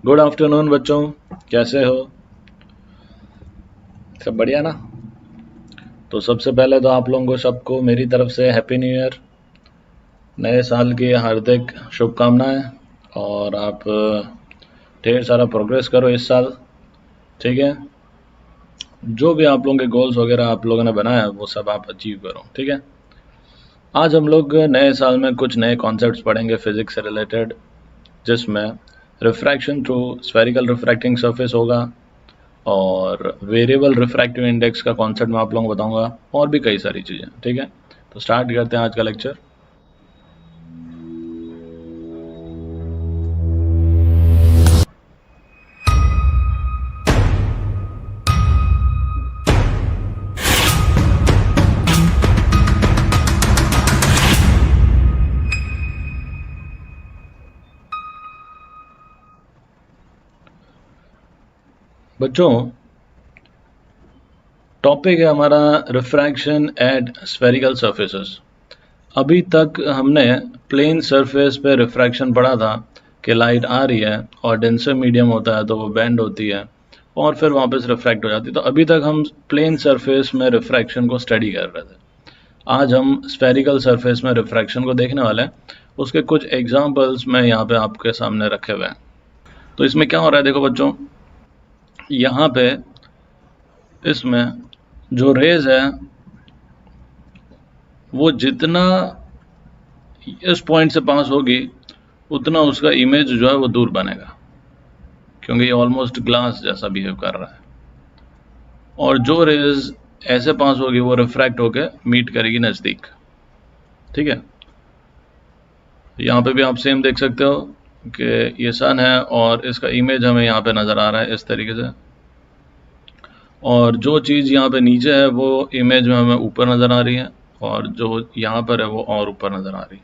Good afternoon बच्चों, कैसे हो? सब बढ़िया ना? तो सबसे पहले तो आप लोगों को सबको मेरी तरफ से हैप्पी न्यू ईयर, नए साल की हार्दिक शुभकामनाएं। और आप ढेर सारा प्रोग्रेस करो इस साल, ठीक है? जो भी आप लोगों के गोल्स वगैरह आप लोगों ने बनाया वो सब आप अचीव करो, ठीक है? आज हम लोग नए साल में कुछ नए कॉन्सेप्ट्स पढ़ेंगे फिजिक्स से रिलेटेड, जिसमें refraction through spherical refracting surface होगा और वेरिएबल रिफ्रैक्टिव इंडेक्स का कॉन्सेप्ट मैं आप लोगों को बताऊंगा और भी कई सारी चीज़ें, ठीक है? तो स्टार्ट करते हैं आज का लेक्चर। बच्चों, टॉपिक है हमारा रिफ्रैक्शन एट स्फेरिकल सरफेसेस। अभी तक हमने प्लेन सरफेस पे रिफ्रैक्शन पढ़ा था कि लाइट आ रही है और डेंसर मीडियम होता है तो वो बेंड होती है और फिर वापस रिफ्रैक्ट हो जाती है। तो अभी तक हम प्लेन सरफेस में रिफ्रैक्शन को स्टडी कर रहे थे। आज हम स्फेरिकल सरफेस में रिफ्रैक्शन को देखने वाले हैं। उसके कुछ एग्जांपल्स मैं यहाँ पे आपके सामने रखे हुए हैं। तो इसमें क्या हो रहा है, देखो बच्चों, यहाँ पे इसमें जो रेज है वो जितना इस पॉइंट से पास होगी उतना उसका इमेज जो है वो दूर बनेगा, क्योंकि ये ऑलमोस्ट ग्लास जैसा बिहेव कर रहा है। और जो रेज ऐसे पास होगी वो रिफ्रैक्ट होके मीट करेगी नज़दीक, ठीक है? यहाँ पे भी आप सेम देख सकते हो कि ये सन है और इसका इमेज हमें यहाँ पे नज़र आ रहा है इस तरीके से, और जो चीज़ यहाँ पे नीचे है वो इमेज में हमें ऊपर नज़र आ रही है और जो यहाँ पर है वो और ऊपर नज़र आ रही है।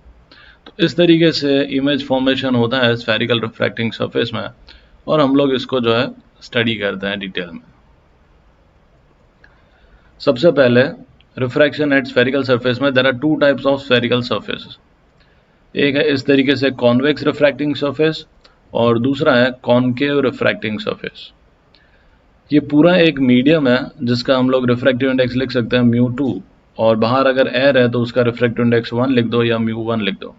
तो इस तरीके से इमेज फॉर्मेशन होता है स्फेरिकल रिफ्रैक्टिंग सरफेस में, और हम लोग इसको जो है स्टडी करते हैं डिटेल में। सबसे पहले रिफ्रैक्शन एट स्फेरिकल सरफेस में there are two types of spherical surface. एक है इस तरीके से कॉन्वेक्स रिफ्रैक्टिंग सरफेस और दूसरा है कॉनकेव रिफ्रैक्टिंग सरफेस। ये पूरा एक मीडियम है जिसका हम लोग रिफ्रैक्टिव इंडेक्स लिख सकते हैं μ2, और बाहर अगर एयर है तो उसका रिफ्रैक्टिव इंडेक्स 1 लिख दो या μ1 लिख दो।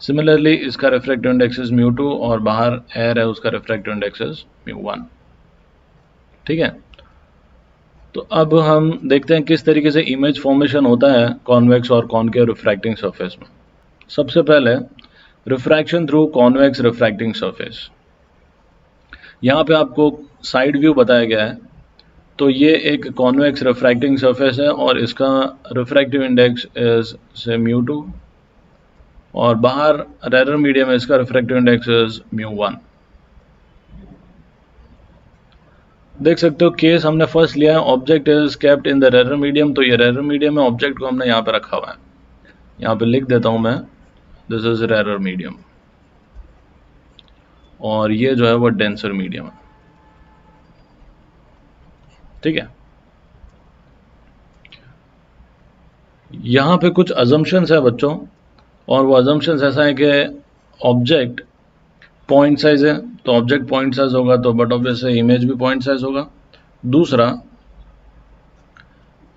सिमिलरली इसका रिफ्रैक्टिव इंडेक्स इज μ2 और बाहर एयर है, उसका रिफ्रैक्टिव इंडेक्स इज μ1, ठीक है? तो अब हम देखते हैं किस तरीके से इमेज फॉर्मेशन होता है कॉन्वेक्स और कॉनकेव रिफ्रैक्टिंग सरफेस में। सबसे पहले refraction through convex refracting surface. यहाँ पे आपको साइड व्यू बताया गया है। तो ये एक कॉन्वेक्स रिफ्रैक्टिंग सरफेस है और इसका रिफ्रैक्टिव इंडेक्स इज से μ2 और बाहर रेयर मीडियम में इसका रिफ्रैक्टिव इंडेक्स इज μ1। देख सकते हो केस हमने फर्स्ट लिया है, object is kept in the rare medium. तो ये रेयर मीडियम में ऑब्जेक्ट को हमने यहाँ पे रखा हुआ है, यहाँ पे लिख देता हूँ मैं, दिस इज रेयर मीडियम, और ये जो है वो डेंसर मीडियम है, ठीक है? यहाँ पे कुछ अजम्पशंस है बच्चों, और वो अजम्पशंस ऐसा है कि ऑब्जेक्ट पॉइंट साइज है, तो ऑब्जेक्ट पॉइंट साइज होगा तो बट ऑब्वियसली इमेज भी पॉइंट साइज होगा। दूसरा,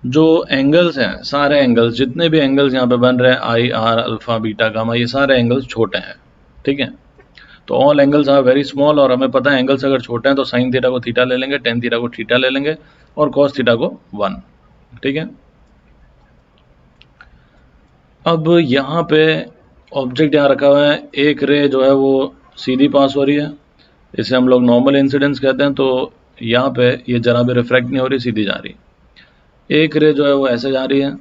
जो एंगल्स हैं, सारे एंगल्स, जितने भी एंगल्स यहाँ पे बन रहे हैं, i r alpha beta gamma, ये सारे एंगल्स छोटे हैं, ठीक है? तो all angles are very small, और हमें पता है एंगल्स अगर छोटे हैं तो साइन थीटा को थीटा ले लेंगे, टेन थीटा को थीटा ले लेंगे और कॉस थीटा को 1, ठीक है? अब यहाँ पे ऑब्जेक्ट यहाँ रखा हुआ है, एक रे जो है वो सीधी पास हो रही है, इसे हम लोग नॉर्मल इंसिडेंस कहते हैं। तो यहाँ पे ये जरा भी रिफ्रैक्ट नहीं हो रही, सीधी जा रही। एक रे जो है वो ऐसे जा रही है,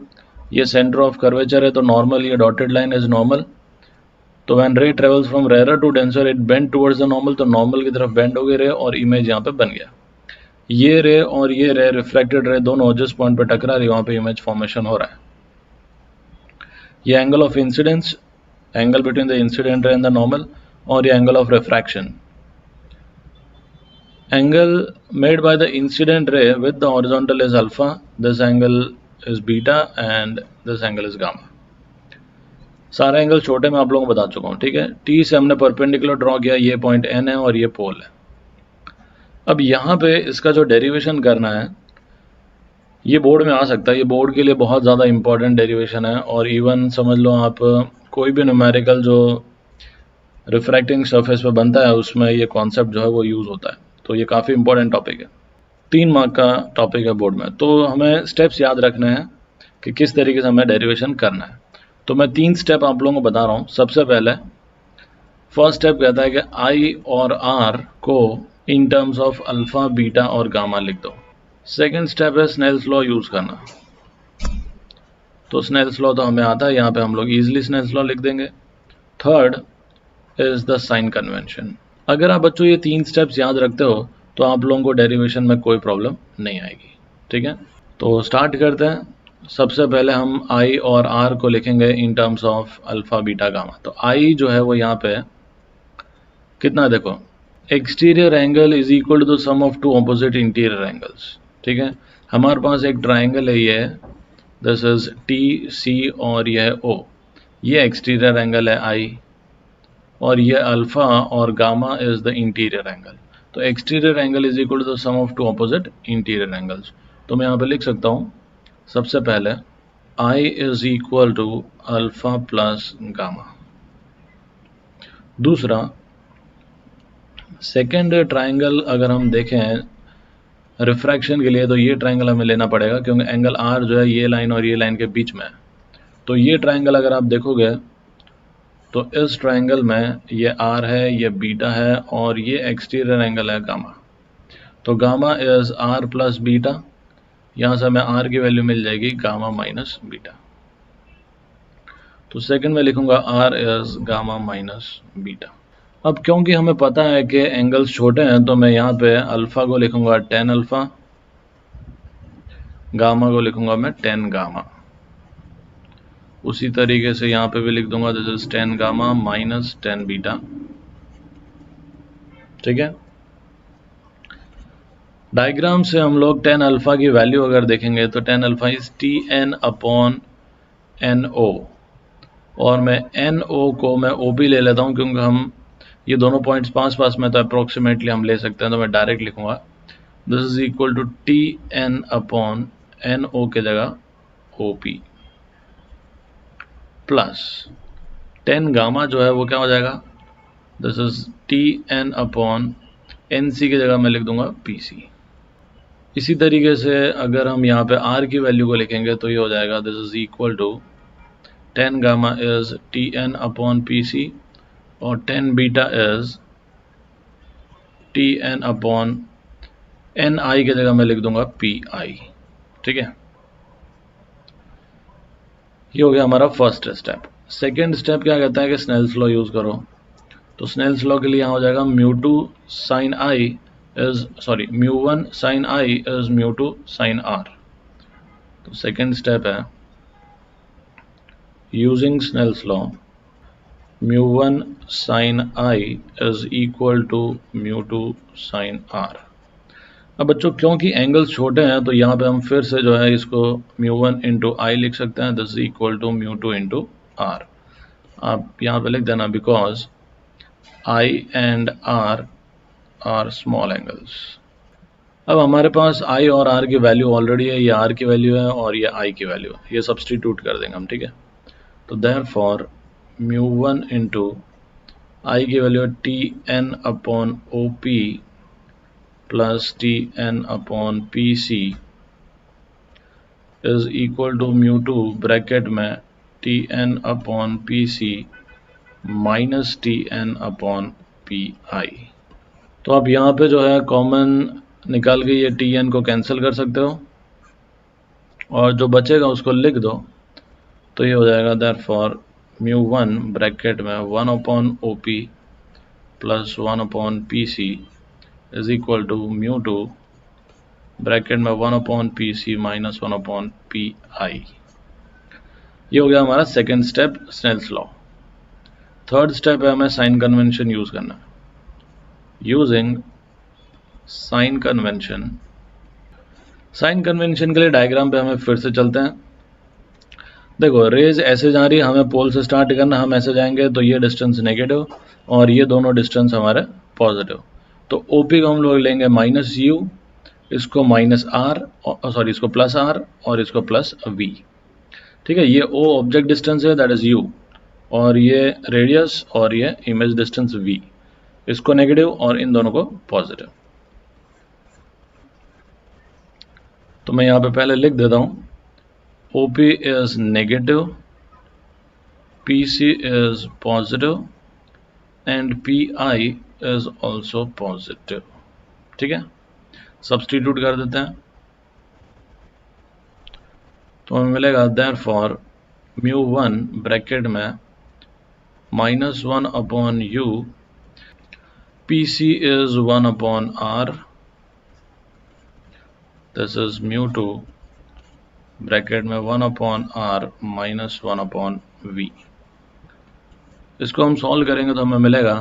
ये सेंटर ऑफ कर्वेचर है तो नॉर्मल, ये डॉटेड लाइन इज नॉर्मल। तो when ray travels from rare to denser it bend towards the normal, तो नॉर्मल की तरफ बेंड हो गई रे और इमेज यहाँ पे बन गया। ये रे और ये रे, रिफ्लेक्टेड रे दोनों जिस पॉइंट पे टकरा रही है वहाँ पे इमेज फॉर्मेशन हो रहा है। ये angle of incidence, angle between the incident ray and the normal, और ये angle of refraction, angle made by the incident ray with the horizontal is alpha, this angle is beta and this angle is gamma. सारे angle छोटे मैं आप लोगों को बता चुका हूँ, ठीक है। टी से हमने परपेंडिकुलर ड्रॉ किया, ये पॉइंट एन है और ये पोल है। अब यहाँ पे इसका जो डेरिवेशन करना है ये बोर्ड में आ सकता है, ये बोर्ड के लिए बहुत ज़्यादा इंपॉर्टेंट डेरिवेशन है, और इवन समझ लो आप कोई भी न्यूमेरिकल जो रिफ्रैक्टिंग सरफेस पे बनता है उसमें ये कॉन्सेप्ट जो है वो यूज़ होता है, तो ये काफ़ी इंपॉर्टेंट टॉपिक है, 3 मार्क का टॉपिक है बोर्ड में। तो हमें स्टेप्स याद रखने हैं कि किस तरीके से हमें डेरिवेशन करना है। तो मैं 3 स्टेप आप लोगों को बता रहा हूँ। सबसे पहले फर्स्ट स्टेप कहता है कि आई और आर को इन टर्म्स ऑफ अल्फा, बीटा और गामा लिख दो। सेकेंड स्टेप है स्नेल्स लॉ यूज़ करना। तो स्नेल्स लॉ तो हमें आता है, यहाँ पे हम लोग ईजिली स्नेल्स लॉ लिख देंगे। Third is the sign convention. अगर आप बच्चों ये 3 स्टेप्स याद रखते हो तो आप लोगों को डेरिवेशन में कोई प्रॉब्लम नहीं आएगी, ठीक है। तो स्टार्ट करते हैं। सबसे पहले हम आई और आर को लिखेंगे in terms of alpha, beta, gamma. तो आई जो है वो यहाँ पे कितना, देखो exterior angle is equal to the sum of two opposite interior angles, ठीक है। हमारे पास एक ट्राइंगल है, ये दिस इज टी सी और यह ओ, ये एक्सटीरियर एंगल है आई, और ये अल्फा और gamma is the interior angle. तो exterior angle is equal to the sum of two opposite interior angles. तो मैं यहाँ पे लिख सकता हूँ सबसे पहले i is equal to alpha plus gamma. दूसरा, सेकेंड ट्राइंगल अगर हम देखें रिफ्रैक्शन के लिए तो ये ट्राइंगल हमें लेना पड़ेगा, क्योंकि एंगल आर जो है ये लाइन और ये लाइन के बीच में है। तो ये ट्राइंगल अगर आप देखोगे तो इस ट्राइंगल में ये आर है, ये बीटा है, और ये एक्सटीरियर एंगल है गामा। तो gamma is R plus beta, यहाँ से हमें आर की वैल्यू मिल जाएगी गामा माइनस बीटा। तो सेकंड में लिखूंगा R is gamma minus beta. अब क्योंकि हमें पता है कि एंगल्स छोटे हैं तो मैं यहाँ पे अल्फा को लिखूंगा 10 अल्फा, गामा को लिखूंगा मैं 10 गामा। उसी तरीके से यहाँ पे भी लिख दूंगा this is 10 gamma minus 10 beta, ठीक है। डायग्राम से हम लोग 10 अल्फा की वैल्यू अगर देखेंगे तो 10 alpha is T N upon N O, और मैं एन ओ को मैं ओ पी ले लेता हूँ क्योंकि हम ये दोनों पॉइंट्स पास पास में तो अप्रोक्सीमेटली हम ले सकते हैं, तो मैं डायरेक्ट लिखूंगा this is equal to T N upon N O के जगह ओ पी प्लस 10 गामा जो है वो क्या हो जाएगा, this is T N upon N C की जगह मैं लिख दूंगा पी सी। इसी तरीके से अगर हम यहाँ पे आर की वैल्यू को लिखेंगे तो ये हो जाएगा this is equal to 10 gamma is T N upon P c, और 10 beta is T N upon n i की जगह मैं लिख दूंगा पी आई, ठीक है। ये हो गया हमारा फर्स्ट स्टेप। सेकेंड स्टेप क्या कहता है कि स्नेल्स लॉ यूज करो। तो स्नेल्स लॉ के लिए यहाँ हो जाएगा mu two sine I is sorry mu one sine I is mu two sine R. तो सेकेंड स्टेप है using Snell's law mu one sine I is equal to mu two sine are. अब बच्चों क्योंकि angles छोटे हैं तो यहाँ पे हम फिर से जो है इसको म्यू वन इंटू आई लिख सकते हैं, this is equal to mu two into R. आप यहाँ पे लिख देना because I and R small angles. अब हमारे पास आई और आर की वैल्यू ऑलरेडी है, ये आर की वैल्यू है और ये आई की वैल्यू है, ये सब्सटीट्यूट कर देंगे हम, ठीक है। तो therefore mu one into i की value t N upon O P plus t N upon P C is equal to mu two bracket में t N upon P C minus t N upon P i. तो आप यहाँ पे जो है common निकाल के ये टी एन को कैंसिल कर सकते हो और जो बचेगा उसको लिख दो, तो ये हो जाएगा देयरफॉर म्यू वन ब्रैकेट में 1 upon O P plus 1 upon P C is equal to mu two bracket में 1 upon P C minus 1 upon P I. ये हो गया हमारा second step Snell's law. Third step है हमें साइन कन्वेंशन यूज करना। Using sign convention, sign convention के लिए डायग्राम पे हमें फिर से चलते हैं। देखो रेज ऐसे जा रही है, हमें पोल से स्टार्ट करना, हम ऐसे जाएंगे तो ये डिस्टेंस नेगेटिव और ये दोनों डिस्टेंस हमारे पॉजिटिव। तो ओपी को हम लोग लेंगे माइनस यू, इसको माइनस आर, सॉरी इसको प्लस आर और इसको प्लस वी। ठीक है, ये ओ ऑब्जेक्ट डिस्टेंस है दैट इज यू, और ये रेडियस और ये इमेज डिस्टेंस वी, इसको नेगेटिव और इन दोनों को पॉजिटिव। तो मैं यहाँ पे पहले लिख देता हूँ OP is negative, PC is positive and PI is also positive। ठीक है, सब्स्टिट्यूट कर देते हैं तो हमें मिलेगा therefore μ1 ब्रैकेट में -1 upon u, PC is 1 upon r, this is μ2 bracket में 1 upon r minus 1 upon v। इसको हम सॉल्व करेंगे तो हमें मिलेगा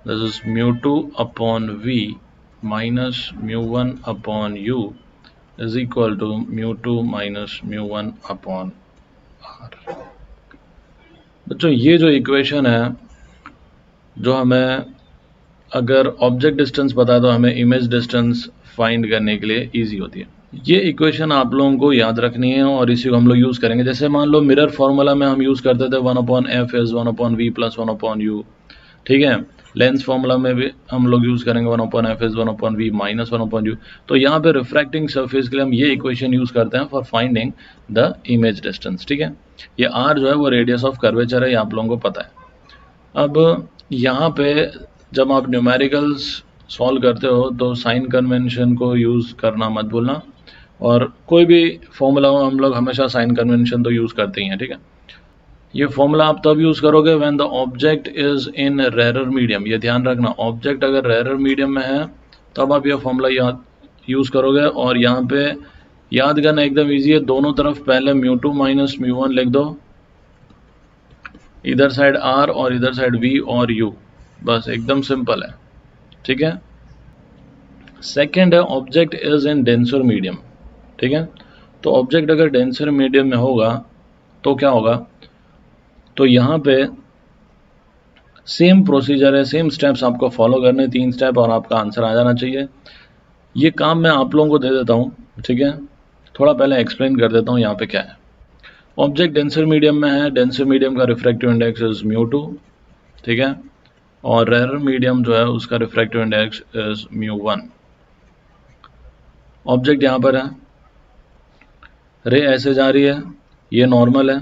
this is μ2 upon v minus μ1 upon u is equal to μ2 minus μ1 upon r। बच्चों ये जो इक्वेशन है, जो हमें अगर ऑब्जेक्ट डिस्टेंस पता है तो हमें इमेज डिस्टेंस फाइंड करने के लिए इजी होती है। ये इक्वेशन आप लोगों को याद रखनी है और इसी को हम लोग यूज़ करेंगे। जैसे मान लो मिरर फार्मूला में हम यूज़ करते थे 1 upon F is 1 upon V plus 1 upon U. ठीक है, लेंस फार्मूला में भी हम लोग यूज़ करेंगे 1 upon F is 1 upon V minus 1 upon U. तो यहाँ पे रिफ्रैक्टिंग सरफेस के लिए हम ये इक्वेशन यूज़ करते हैं for finding the image distance. ठीक है, ये आर जो है वो रेडियस ऑफ कर्वेचर है, ये आप लोगों को पता है। अब यहाँ पे जब आप न्यूमेरिकल्स सॉल्व करते हो तो साइन कन्वेंशन को यूज़ करना मत भूलना, और कोई भी फॉर्मूला हो हम लोग हमेशा साइन कन्वेंशन तो यूज़ करते ही हैं। ठीक है, ये फॉर्मूला आप तब यूज़ करोगे when the object is in rarer medium. ये ध्यान रखना, ऑब्जेक्ट अगर रेरर मीडियम में है तब आप ये फॉर्मूला यूज़ करोगे। और यहाँ पे याद करना एकदम ईजी है, दोनों तरफ पहले μ2 माइनस μ1 लिख दो, इधर साइड r और इधर साइड v और u, बस एकदम सिंपल है। ठीक है, सेकेंड है object is in denser medium. ठीक है, तो ऑब्जेक्ट अगर डेंसर मीडियम में होगा तो क्या होगा, तो यहाँ पे सेम प्रोसीजर है, सेम स्टेप्स आपको फॉलो करने, 3 स्टेप और आपका आंसर आ जाना चाहिए। ये काम मैं आप लोगों को दे देता हूँ। ठीक है, थोड़ा पहले एक्सप्लेन कर देता हूँ यहाँ पे क्या है। ऑब्जेक्ट डेंसर मीडियम में है, डेंसर मीडियम का रिफ्रैक्टिव इंडेक्स इज μ2। ठीक है, और रेरर मीडियम जो है उसका रिफ्रैक्टिव इंडेक्स इज μ1। ऑब्जेक्ट यहाँ पर है, रे ऐसे जा रही है, ये नॉर्मल है।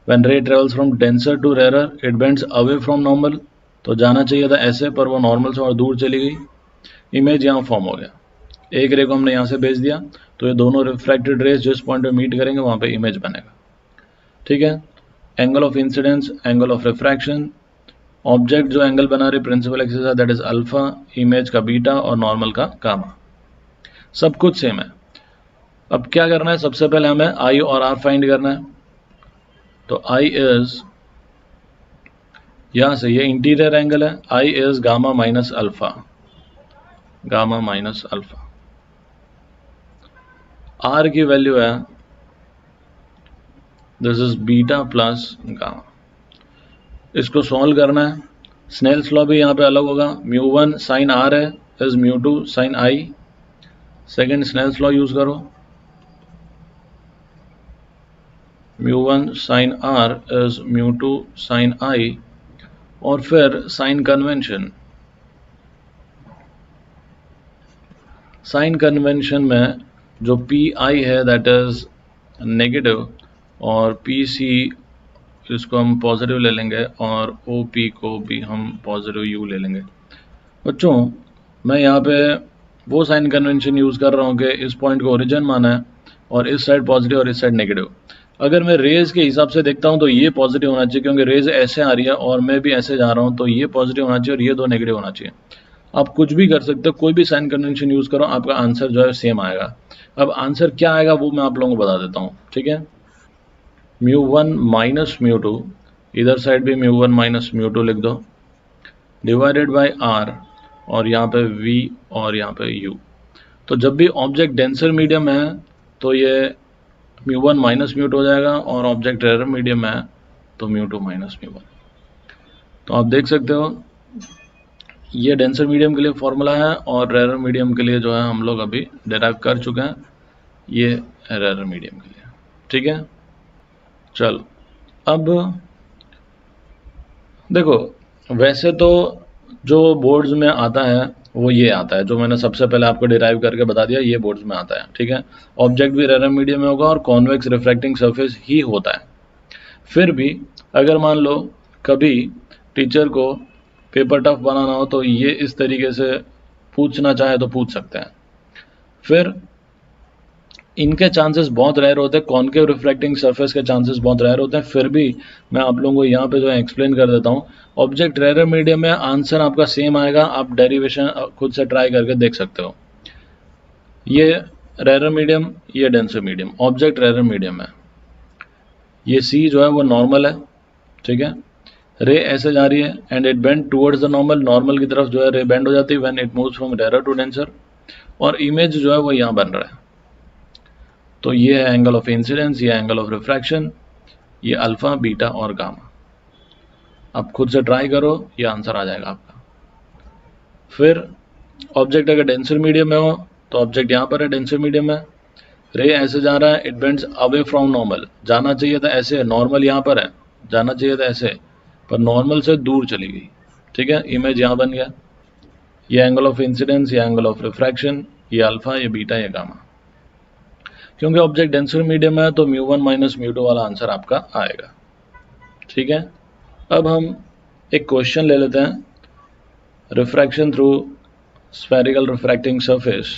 When ray travels from denser to rarer it bends away from normal, तो जाना चाहिए था ऐसे पर वो नॉर्मल से और दूर चली गई। इमेज यहाँ फॉर्म हो गया, एक रे को हमने यहाँ से भेज दिया तो ये दोनों रिफ्रैक्टेड रेज जिस पॉइंट पे मीट करेंगे वहाँ पे इमेज बनेगा। ठीक है, angle of incidence, angle of refraction, object जो एंगल बना रही प्रिंसिपल एक्सिस है दैट इज अल्फा, इमेज का बीटा और नॉर्मल का गामा, सब कुछ सेम है। अब क्या करना है, सबसे पहले हमें आई और आर फाइंड करना है। तो आई इज, यहां से ये इंटीरियर एंगल है, i is gamma minus alpha, gamma minus alpha. R की वैल्यू है this is beta plus gamma. इसको सॉल्व करना है, स्नेल्स लॉ भी यहाँ पे अलग होगा, μ1 साइन आर है is μ2 sine i. Second Snell's law use करो, μ1 sine r is μ2 sine i, और फिर साइन कन्वेंशन। साइन कन्वेंशन में जो पी आई है दैट इज नेगेटिव और पी सी इसको हम पॉजिटिव ले लेंगे और ओ पी को भी हम पॉजिटिव यू ले लेंगे। बच्चों मैं यहाँ पे वो साइन कन्वेंशन यूज़ कर रहा हूँ कि इस पॉइंट को ओरिजिन माना है और इस साइड पॉजिटिव और इस साइड नेगेटिव। अगर मैं रेज के हिसाब से देखता हूँ तो ये पॉजिटिव होना चाहिए क्योंकि रेज ऐसे आ रही है और मैं भी ऐसे जा रहा हूँ, तो ये पॉजिटिव होना चाहिए और ये दो नेगेटिव होना चाहिए। आप कुछ भी कर सकते हो, कोई भी साइन कन्वेंशन यूज़ करो, आपका आंसर जो है सेम आएगा। अब आंसर क्या आएगा वो मैं आप लोगों को बता देता हूँ। ठीक है, μ1 माइनस μ2, इधर साइड भी μ1 माइनस μ2 लिख दो, डिवाइडेड बाय r, और यहाँ पे v और यहाँ पे u। तो जब भी ऑब्जेक्ट डेंसर मीडियम है तो ये μ1 माइनस μ2 हो जाएगा, और ऑब्जेक्ट रेयर मीडियम में है तो μ2 माइनस μ1। तो आप देख सकते हो ये डेंसर मीडियम के लिए फॉर्मूला है, और रेयर मीडियम के लिए जो है हम लोग अभी डिराइव कर चुके हैं, ये रेयर मीडियम के लिए। ठीक है, चलो अब देखो, वैसे तो जो बोर्ड्स में आता है वो ये आता है, जो मैंने सबसे पहले आपको डिराइव करके बता दिया, ये बोर्ड्स में आता है। ठीक है, ऑब्जेक्ट भी रेयर मीडियम में होगा और कॉन्वेक्स रिफ्रैक्टिंग सरफेस ही होता है। फिर भी अगर मान लो कभी टीचर को पेपर टफ बनाना हो तो ये इस तरीके से पूछना चाहे तो पूछ सकते हैं। फिर इनके चांसेस बहुत रेयर होते हैं, कॉन्केव रिफ्लेक्टिंग सरफेस के चांसेस बहुत रेयर होते हैं। फिर भी मैं आप लोगों को यहाँ पे जो है एक्सप्लेन कर देता हूँ। ऑब्जेक्ट रेयर मीडियम में आंसर आपका सेम आएगा, आप डेरिवेशन खुद से ट्राई करके देख सकते हो। ये रेयर मीडियम, ये denser medium, object rare medium है। ये सी जो है वो नॉर्मल है, ठीक है, रे ऐसे जा रही है and it bend towards the normal, normal की तरफ जो है रे बेंड हो जाती है when it moves from rare to denser, और इमेज जो है वो यहाँ बन रहा है। तो ये है एंगल ऑफ इंसिडेंस, ये एंगल ऑफ रिफ्रैक्शन, ये अल्फा, बीटा और गामा। आप खुद से ट्राई करो, ये आंसर आ जाएगा आपका। फिर ऑब्जेक्ट अगर डेंसर मीडियम में हो तो ऑब्जेक्ट यहाँ पर है, डेंसर मीडियम में, रे ऐसे जा रहा है, it bends away from normal, जाना चाहिए था ऐसे, नॉर्मल यहाँ पर है, जाना चाहिए था ऐसे, पर नॉर्मल से दूर चली गई। ठीक है, इमेज यहाँ बन गया। ये एंगल ऑफ इंसिडेंस, ये एंगल ऑफ रिफ्रैक्शन, ये अल्फा, ये बीटा, ये गामा। क्योंकि ऑब्जेक्ट डेंसर मीडियम है तो μ1 माइनस μ2 वाला आंसर आपका आएगा। ठीक है, अब हम एक क्वेश्चन ले लेते हैं, refraction through spherical refracting surface.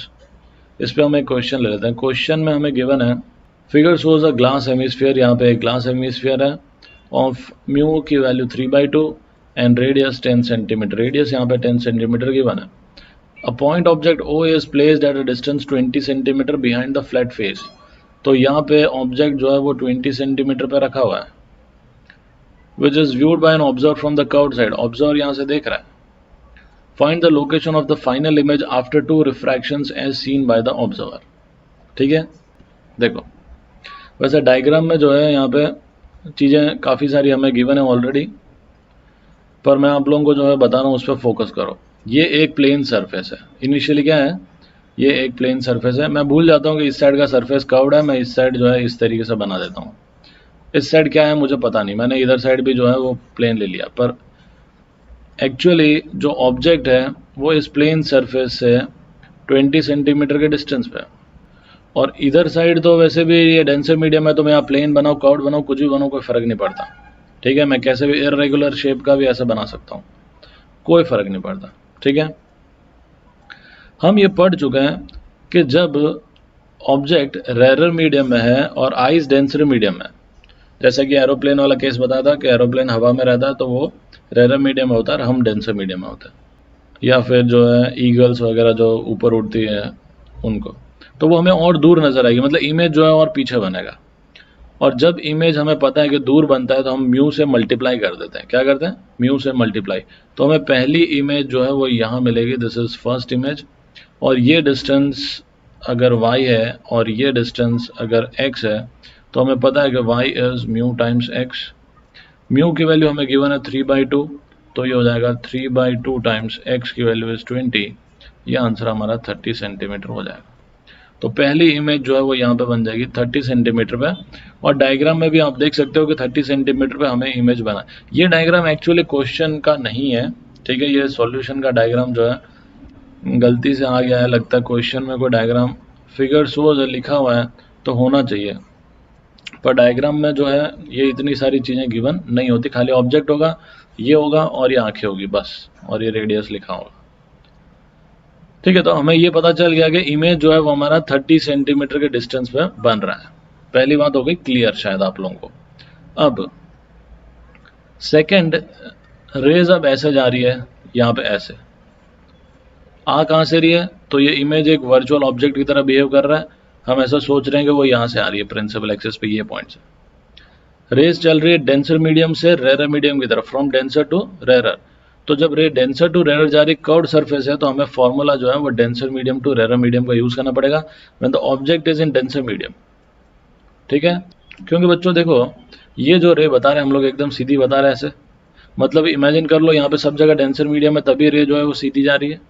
इस पे हम एक क्वेश्चन ले लेते हैं। क्वेश्चन में हमें गिवन है, figure shows a glass hemisphere, यहाँ पे एक ग्लास हेमिस्फीयर है, ऑफ म्यू की value 3/2 and radius 10 centimetre, radius यहाँ पे 10 सेंटीमीटर गिवन है। A point object O is placed at a distance 20 centimetre behind the flat face। तो यहाँ पे ऑब्जेक्ट जो है वो 20 सेंटीमीटर पे रखा हुआ है, which is viewed by an observer from the curved side। Observer यहाँ से देख रहा है। Find the location of the final image after 2 refractions as seen by the observer। ठीक है, देखो वैसे डायग्राम में जो है यहाँ पे चीज़ें काफ़ी सारी हमें गिवन है ऑलरेडी, पर मैं आप लोगों को जो है बता रहा हूँ उस पर फोकस करो। ये एक प्लेन सरफेस है, इनिशियली क्या है, ये एक प्लेन सरफेस है। मैं भूल जाता हूँ कि इस साइड का सरफेस कर्व्ड है, मैं इस साइड जो है इस तरीके से बना देता हूँ। इस साइड क्या है मुझे पता नहीं, मैंने इधर साइड भी जो है वो प्लेन ले लिया, पर एक्चुअली जो ऑब्जेक्ट है वो इस प्लेन सरफेस से 20 सेंटीमीटर के डिस्टेंस पे, और इधर साइड तो वैसे भी ये डेंसर मीडियम है, तो मैं यहाँ प्लेन बनाओ, कर्व्ड बनाओ, कुछ भी बनाओ, कोई फ़र्क नहीं पड़ता। ठीक है, मैं कैसे भी इर्रेगुलर शेप का भी ऐसे बना सकता हूँ, कोई फ़र्क नहीं पड़ता। ठीक है, हम ये पढ़ चुके हैं कि जब ऑब्जेक्ट रेयर मीडियम में है और आइस डेंसर मीडियम में, जैसे कि एरोप्लेन वाला केस बताया था कि एरोप्लेन हवा में रहता है तो वो रेयर मीडियम में होता है और हम डेंसर मीडियम में होते हैं, या फिर जो है ईगल्स वगैरह जो ऊपर उड़ती है उनको, तो वो हमें और दूर नज़र आएगी, मतलब इमेज जो है और पीछे बनेगा। और जब इमेज हमें पता है कि दूर बनता है तो हम म्यू से मल्टीप्लाई कर देते हैं। क्या करते हैं, म्यू से मल्टीप्लाई। तो हमें पहली इमेज जो है वो यहाँ मिलेगी, दिस इज फर्स्ट इमेज, और ये डिस्टेंस अगर y है और ये डिस्टेंस अगर x है तो हमें पता है कि y is mu times x। Mu की वैल्यू हमें गिवन है 3/2, तो ये हो जाएगा 3/2 टाइम्स x की वैल्यू इज 20, ये आंसर हमारा 30 सेंटीमीटर हो जाएगा। तो पहली इमेज जो है वो यहाँ पे बन जाएगी 30 सेंटीमीटर पे, और डायग्राम में भी आप देख सकते हो कि 30 सेंटीमीटर पे हमें इमेज बना। ये डायग्राम एक्चुअली क्वेश्चन का नहीं है, ठीक है, ये सॉल्यूशन का डायग्राम जो है गलती से आ गया है, लगता है क्वेश्चन में कोई डायग्राम फिगर शोज लिखा हुआ है तो होना चाहिए, पर डायग्राम में जो है ये इतनी सारी चीज़ें गिवन नहीं होती, खाली ऑब्जेक्ट होगा, ये होगा और ये आंखें होगी बस, और ये रेडियस लिखा होगा। ठीक है, तो हमें ये पता चल गया कि इमेज जो है वो हमारा 30 सेंटीमीटर के डिस्टेंस पे बन रहा है। पहली बात हो गई क्लियर शायद आप लोगों को। अब सेकंड, रेज अब ऐसे जा रही है, यहाँ पे ऐसे आ कहाँ से रही है, तो ये इमेज एक वर्चुअल ऑब्जेक्ट की तरह बिहेव कर रहा है, हम ऐसा सोच रहे हैं कि वो यहाँ से आ रही है प्रिंसिपल एक्सिस पे, ये पॉइंट से। रेज चल रही है डेंसर मीडियम से रेयर मीडियम की तरफ, फ्रॉम डेंसर टू रेयर। तो जब रे डेंसर टू रेयर जा रही कर्व्ड सरफेस है तो हमें फॉर्मूला जो है वो denser medium to rare medium का यूज करना पड़ेगा when the object is in denser medium. ठीक है, क्योंकि बच्चों देखो ये जो रे बता रहे हैं हम लोग एकदम सीधी बता रहे हैं ऐसे, मतलब इमेजिन कर लो यहाँ पे सब जगह डेंसर मीडियम में तभी रे जो है वो सीधी जा रही है।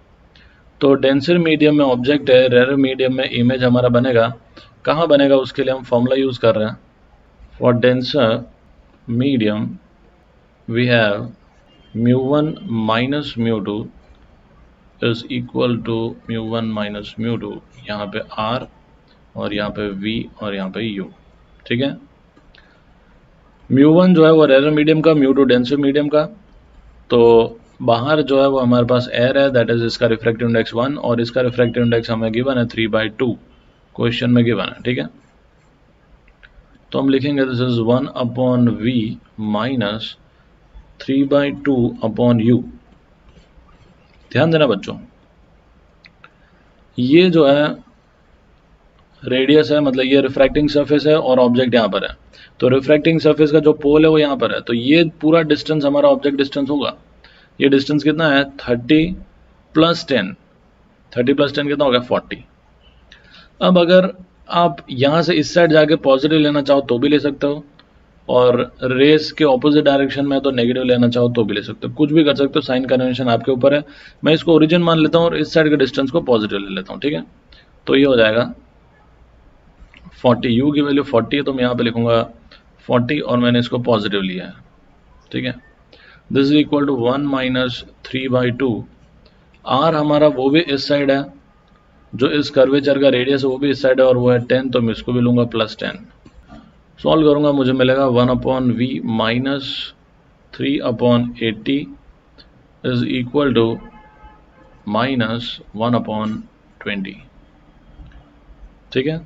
तो डेंसर मीडियम में ऑब्जेक्ट है, रेयर मीडियम में इमेज हमारा बनेगा। कहाँ बनेगा उसके लिए हम फॉर्मूला यूज कर रहे हैं। For denser medium we have μ1 minus μ2 is equal to μ1 minus μ2, यहाँ पे r और यहाँ पे v और यहाँ पे u। ठीक है, μ1 जो है वो रेयर मीडियम का, μ2 डेंसर मीडियम का। तो बाहर जो है वो हमारे पास एयर है, दैट इज इसका रिफ्रैक्टिव इंडेक्स 1 और इसका रिफ्रैक्टिव इंडेक्स हमें गिवन है 3/2 क्वेश्चन में गिवन है। ठीक है, तो हम लिखेंगे this is 1/v minus 3/2/u। ध्यान देना बच्चों, ये जो है रेडियस है, मतलब ये रिफ्रैक्टिंग सरफेस है और ऑब्जेक्ट यहाँ पर है। तो रिफ्रैक्टिंग सरफेस का जो पोल है वो यहाँ पर है, तो ये पूरा डिस्टेंस हमारा ऑब्जेक्ट डिस्टेंस होगा। ये डिस्टेंस कितना है 30 + 10, 30 + 10 कितना हो गया 40। अब अगर आप यहाँ से इस साइड जाके पॉजिटिव लेना चाहो तो भी ले सकते हो, और रेस के ऑपोजिट डायरेक्शन में तो नेगेटिव लेना चाहो तो भी ले सकते हो, कुछ भी कर सकते हो, साइन कन्वेंशन आपके ऊपर है। मैं इसको ओरिजिन मान लेता हूँ और इस साइड के डिस्टेंस को पॉजिटिव ले लेता हूँ। ठीक है, तो ये हो जाएगा 40, u की वैल्यू 40 है तो मैं यहाँ पे लिखूंगा 40 और मैंने इसको पॉजिटिव लिया है। ठीक है, this is equal to 1 minus 3/2। r हमारा वो भी इस साइड है, जो इस कर्वेचर का रेडियस है वो भी इस साइड है और वो है 10, तो मैं इसको भी लूंगा +10। सॉल्व करूंगा मुझे मिलेगा 1/v minus 3/80 is equal to minus 1/20। ठीक है,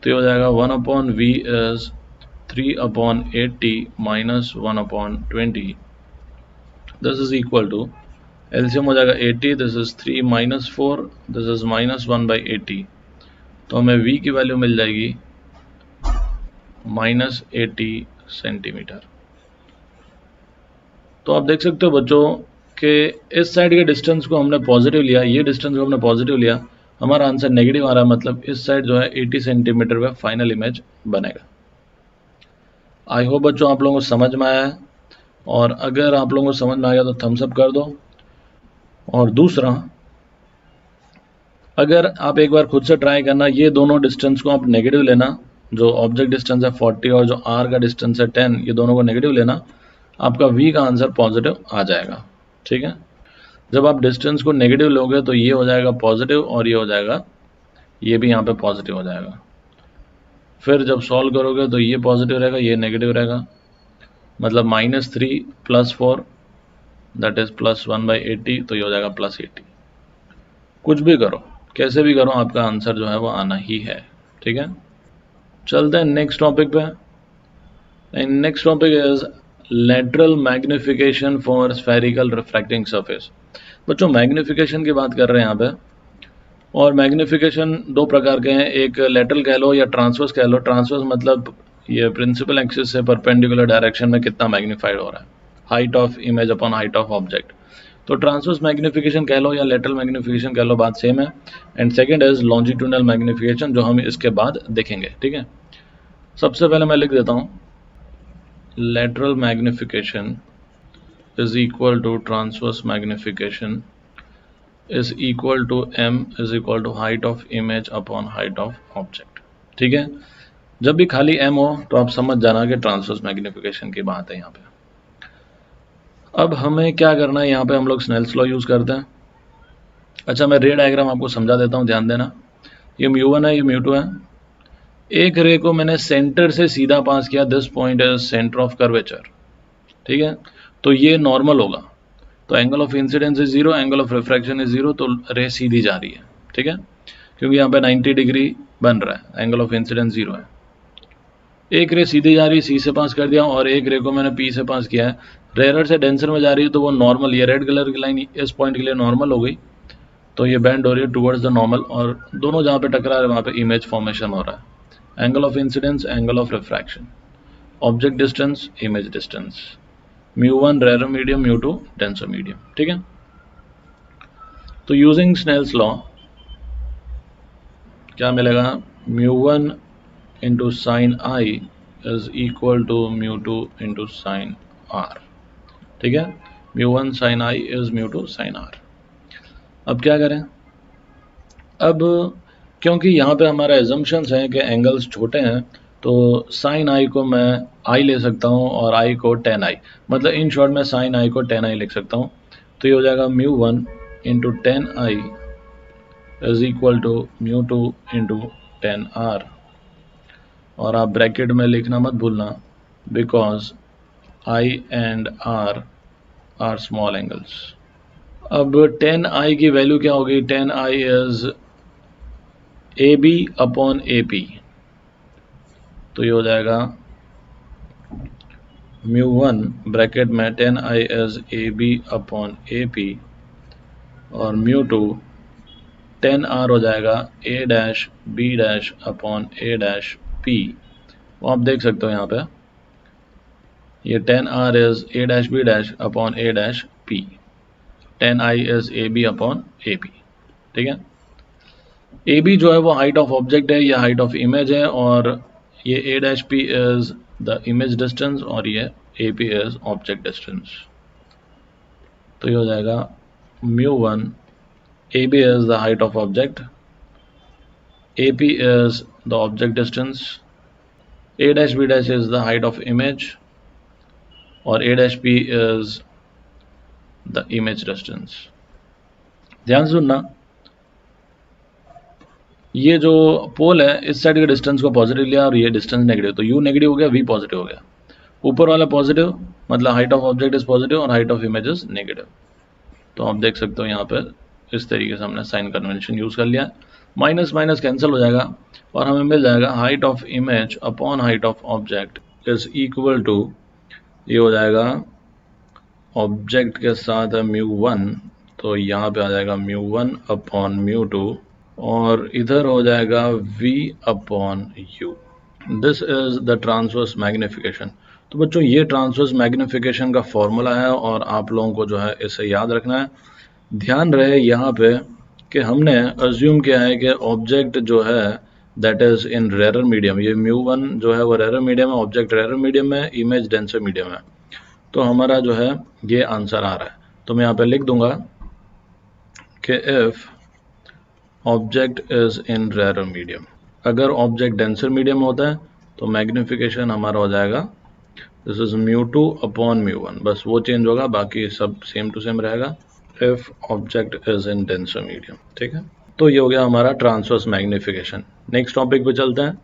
तो ये हो जाएगा 1/v is 3/80 minus 1/20। This is equal to LCM हो जाएगा 80, this is 3 minus 4, this is -1/80। तो हमें v की वैल्यू मिल जाएगी -80 सेंटीमीटर। तो आप देख सकते हो बच्चों कि इस साइड के डिस्टेंस को हमने पॉजिटिव लिया, ये डिस्टेंस को हमने पॉजिटिव लिया, हमारा आंसर नेगेटिव आ रहा है, मतलब इस साइड जो है 80 सेंटीमीटर पे फाइनल इमेज बनेगा। आई होप बच्चों आप लोगों को समझ में आया है, और अगर आप लोगों को समझ में आ गया तो थम्स अप कर दो। और दूसरा, अगर आप एक बार खुद से ट्राई करना, ये दोनों डिस्टेंस को आप नेगेटिव लेना, जो ऑब्जेक्ट डिस्टेंस है 40 और जो r का डिस्टेंस है 10, ये दोनों को नेगेटिव लेना, आपका v का आंसर पॉजिटिव आ जाएगा। ठीक है, जब आप डिस्टेंस को नेगेटिव लोगे तो ये हो जाएगा पॉजिटिव और ये हो जाएगा, ये भी यहाँ पे पॉजिटिव हो जाएगा। फिर जब सॉल्व करोगे तो ये पॉजिटिव रहेगा, ये नेगेटिव रहेगा, मतलब -3 + 4 दैट इज +1/80, तो ये हो जाएगा +80। कुछ भी करो, कैसे भी करो, आपका आंसर जो है वो आना ही है। ठीक है, चलते हैं नेक्स्ट टॉपिक पे। Next topic is lateral magnification for spherical refracting surface. बच्चों मैग्निफिकेशन की बात कर रहे हैं यहाँ पे, और मैग्निफिकेशन दो प्रकार के हैं, एक लेटरल कह लो या ट्रांसवर्स कह लो। ट्रांसवर्स मतलब ये प्रिंसिपल एक्सिस से परपेंडिकुलर डायरेक्शन में कितना मैग्नीफाइड हो रहा है, height of image upon height of object. तो ट्रांसवर्स मैग्निफिकेशन कह लो या लेटरल मैग्निफिकेशन कह लो, बात सेम है। And second is longitudinal magnification, जो हम इसके बाद देखेंगे। ठीक है, सबसे पहले मैं लिख देता हूँ lateral magnification is equal to transverse magnification is equal to m is equal to height of image upon height of object। ठीक है, जब भी खाली m हो तो आप समझ जाना कि ट्रांसवर्स मैग्निफिकेशन की बात है यहाँ पे। अब हमें क्या करना है, यहाँ पे हम लोग स्नेल्स लॉ यूज करते हैं। अच्छा, मैं रे डायग्राम आपको समझा देता हूँ, ध्यान देना। ये μ1 है, ये μ2 है। एक रे को मैंने सेंटर से सीधा पास किया, this point is centre of curvature. ठीक है, तो ये नॉर्मल होगा, तो angle of incidence is 0, angle of refraction is 0, तो रे सीधी जा रही है। ठीक है, क्योंकि यहाँ पे 90 डिग्री बन रहा है, एंगल ऑफ इंसिडेंस 0 है। एक रे सीधी जा रही है, सी से पास कर दिया, और एक रे को मैंने पी से पास किया है। रेयर से डेंसर में जा रही है तो वो नॉर्मल, ये रेड कलर की लाइन इस पॉइंट के लिए नॉर्मल हो गई, तो ये बेंड हो रही है टुवर्ड्स द नॉर्मल, और दोनों जहाँ पे टकरा रहे हैं वहाँ पे इमेज फॉर्मेशन हो रहा है। Angle of incidence, angle of refraction, object distance, image distance, μ1 rare medium, μ2 denser medium. ठीक है, तो यूजिंग स्नेल्स लॉ क्या मिलेगा, μ1 into sine I is equal to mu two into sine r. ठीक है, mu one sine I is mu two sine are. अब क्या करें? अब क्योंकि यहाँ पे हमारा एजम्पशंस है कि एंगल्स छोटे हैं, तो साइन आई को मैं आई ले सकता हूँ और आई को टेन आई, मतलब इन शॉर्ट में साइन आई को टेन आई लिख सकता हूँ। तो ये हो जाएगा mu one into tan I is equal to mu two into tan R. और आप ब्रैकेट में लिखना मत भूलना, because I and R R small angles. अब टेन आई की वैल्यू क्या होगी? Tan I is A B upon A P. तो ये हो जाएगा म्यू वन ब्रैकेट में tan I is A B upon A P, और म्यू टू टेन आर हो जाएगा ए dash B dash upon A dash P. वो आप देख सकते हो यहाँ पे, ये tan R is A dash B dash upon A dash P, tan I is A B upon A P. ठीक है, ए बी जो है वो हाइट ऑफ ऑब्जेक्ट है या हाइट ऑफ इमेज है, और ये a dash p is the image distance और ये a p is object distance. तो ये हो जाएगा mu one a b is the height of object, a p is the object distance, a dash B dash is the height of image और a dash p is the image distance. ध्यान सुनना, ये जो पोल है इस side के distance को positive लिया और ये डिस्टेंस नेगेटिव, तो u नेगेटिव हो गया, v पॉजिटिव हो गया। ऊपर वाला पॉजिटिव मतलब height of object is positive और height of image is negative. तो आप देख सकते हो यहाँ पर इस तरीके से हमने साइन कन्वेंशन यूज कर लिया। माइनस माइनस कैंसिल हो जाएगा और हमें मिल जाएगा height of image upon height of object is equal to, ये हो जाएगा ऑब्जेक्ट के साथ है म्यू वन, तो यहाँ पे आ जाएगा mu one upon mu two, और इधर हो जाएगा v upon u। This is the transverse magnification. तो बच्चों ये ट्रांसवर्स मैग्निफिकेशन का फॉर्मूला है और आप लोगों को जो है इसे याद रखना है। ध्यान रहे यहाँ पे कि हमने अज्यूम किया है कि ऑब्जेक्ट जो है that is in rare medium, ये म्यू वन जो है वो रेयर मीडियम है, ऑब्जेक्ट रेयर मीडियम है, इमेज डेंसर मीडियम है। तो हमारा जो है ये आंसर आ रहा है। तो मैं यहाँ पे लिख दूंगा कि if object is in rare medium, अगर ऑब्जेक्ट डेंसर मीडियम होता है तो मैग्निफिकेशन हमारा हो जाएगा this is mu two upon mu one, बस वो चेंज होगा, बाकी सब सेम टू सेम रहेगा if object is in denser medium. ठीक है, तो ये हो गया हमारा ट्रांसवर्स मैग्निफिकेशन। नेक्स्ट टॉपिक पे चलते हैं।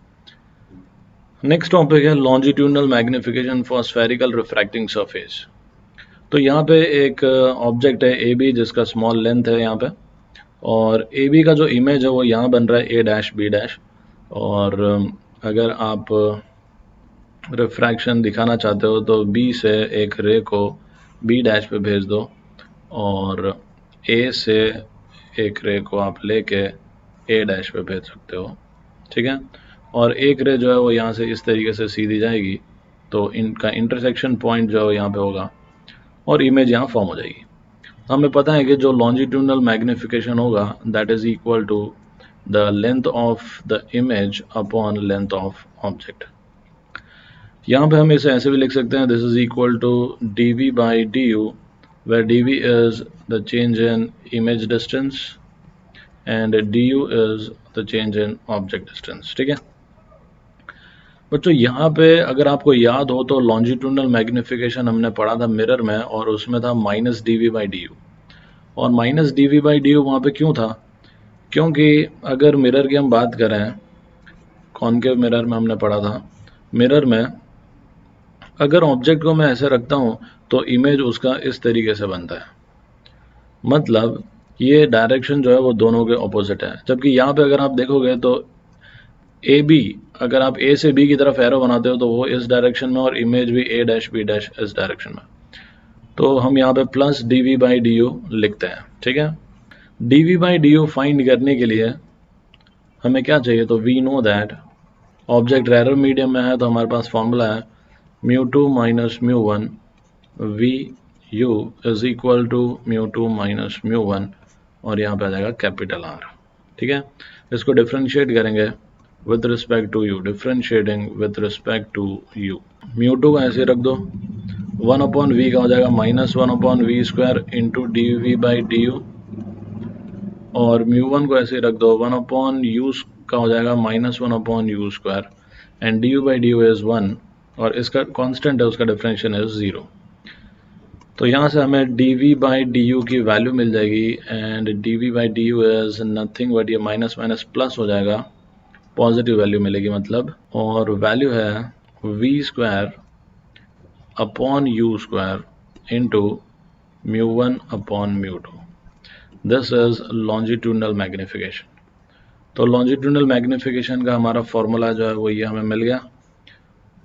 नेक्स्ट टॉपिक है longitudinal magnification for spherical refracting surface. तो यहाँ पे एक ऑब्जेक्ट है ए बी जिसका स्मॉल लेंथ है यहाँ पे, और ए बी का जो इमेज है वो यहाँ बन रहा है ए डैश बी डैश, और अगर आप रिफ्रैक्शन दिखाना चाहते हो तो बी से एक रे को बी डैश पे भेज दो और ए से एक रे को आप लेके ए डैश पे भेज सकते हो। ठीक है, और एक रे जो है वो यहाँ से इस तरीके से सीधी जाएगी, तो इनका इंटरसेक्शन पॉइंट जो है यहाँ पे होगा और इमेज यहाँ फॉर्म हो जाएगी। हमें पता है कि जो लॉन्जिट्यूडनल मैग्निफिकेशन होगा that is equal to the length of the image upon length of object. यहाँ पे हम इसे ऐसे भी लिख सकते हैं, this is equal to D we by D U, where D V is the change in image distance and D U is the change in object distance. ठीक है बच्चों, यहाँ पे अगर आपको याद हो तो लॉन्जिट्यूडनल मैग्निफिकेशन हमने पढ़ा था मिरर में, और उसमें था minus d we by D you, और minus d we by D u वहाँ पे क्यों था? क्योंकि अगर मिरर की हम बात करें, कॉनकेव मिरर में हमने पढ़ा था, मिरर में अगर ऑब्जेक्ट को मैं ऐसे रखता हूँ तो इमेज उसका इस तरीके से बनता है, मतलब ये डायरेक्शन जो है वो दोनों के ऑपोजिट है। जबकि यहाँ पे अगर आप देखोगे तो ए बी, अगर आप ए से बी की तरफ एरो बनाते हो तो वो इस डायरेक्शन में और इमेज भी ए डैश बी डैश इस डायरेक्शन में, तो हम यहाँ पे plus D we by D U लिखते हैं। ठीक है, D we by D U find करने के लिए हमें क्या चाहिए? तो we know that object rare medium में है, तो हमारे पास फॉर्मूला है mu two minus mu one V U is equal to mu two minus mu one, और यहाँ पे आ जाएगा कैपिटल आर। ठीक है, इसको डिफ्रेंशिएट करेंगे with respect to U, differentiating with respect to U. Mu two का ऐसे रख दो, 1/v का हो जाएगा -1/v² into D we by D you, और म्यू वन को ऐसे रख दो, 1/u का हो जाएगा -1/u², and D U by D U is 1, और इसका कांस्टेंट है, उसका डिफरेंशियल इज 0। तो यहाँ से हमें D we by D U की वैल्यू मिल जाएगी, and D we by D U is nothing but ये माइनस माइनस प्लस हो जाएगा, पॉजिटिव वैल्यू मिलेगी मतलब, और वैल्यू है v² upon u² into μ1/μ2। This is longitudinal magnification. तो लॉन्जिट्यूडनल मैग्निफिकेशन का हमारा फॉर्मूला जो है वो ये हमें मिल गया,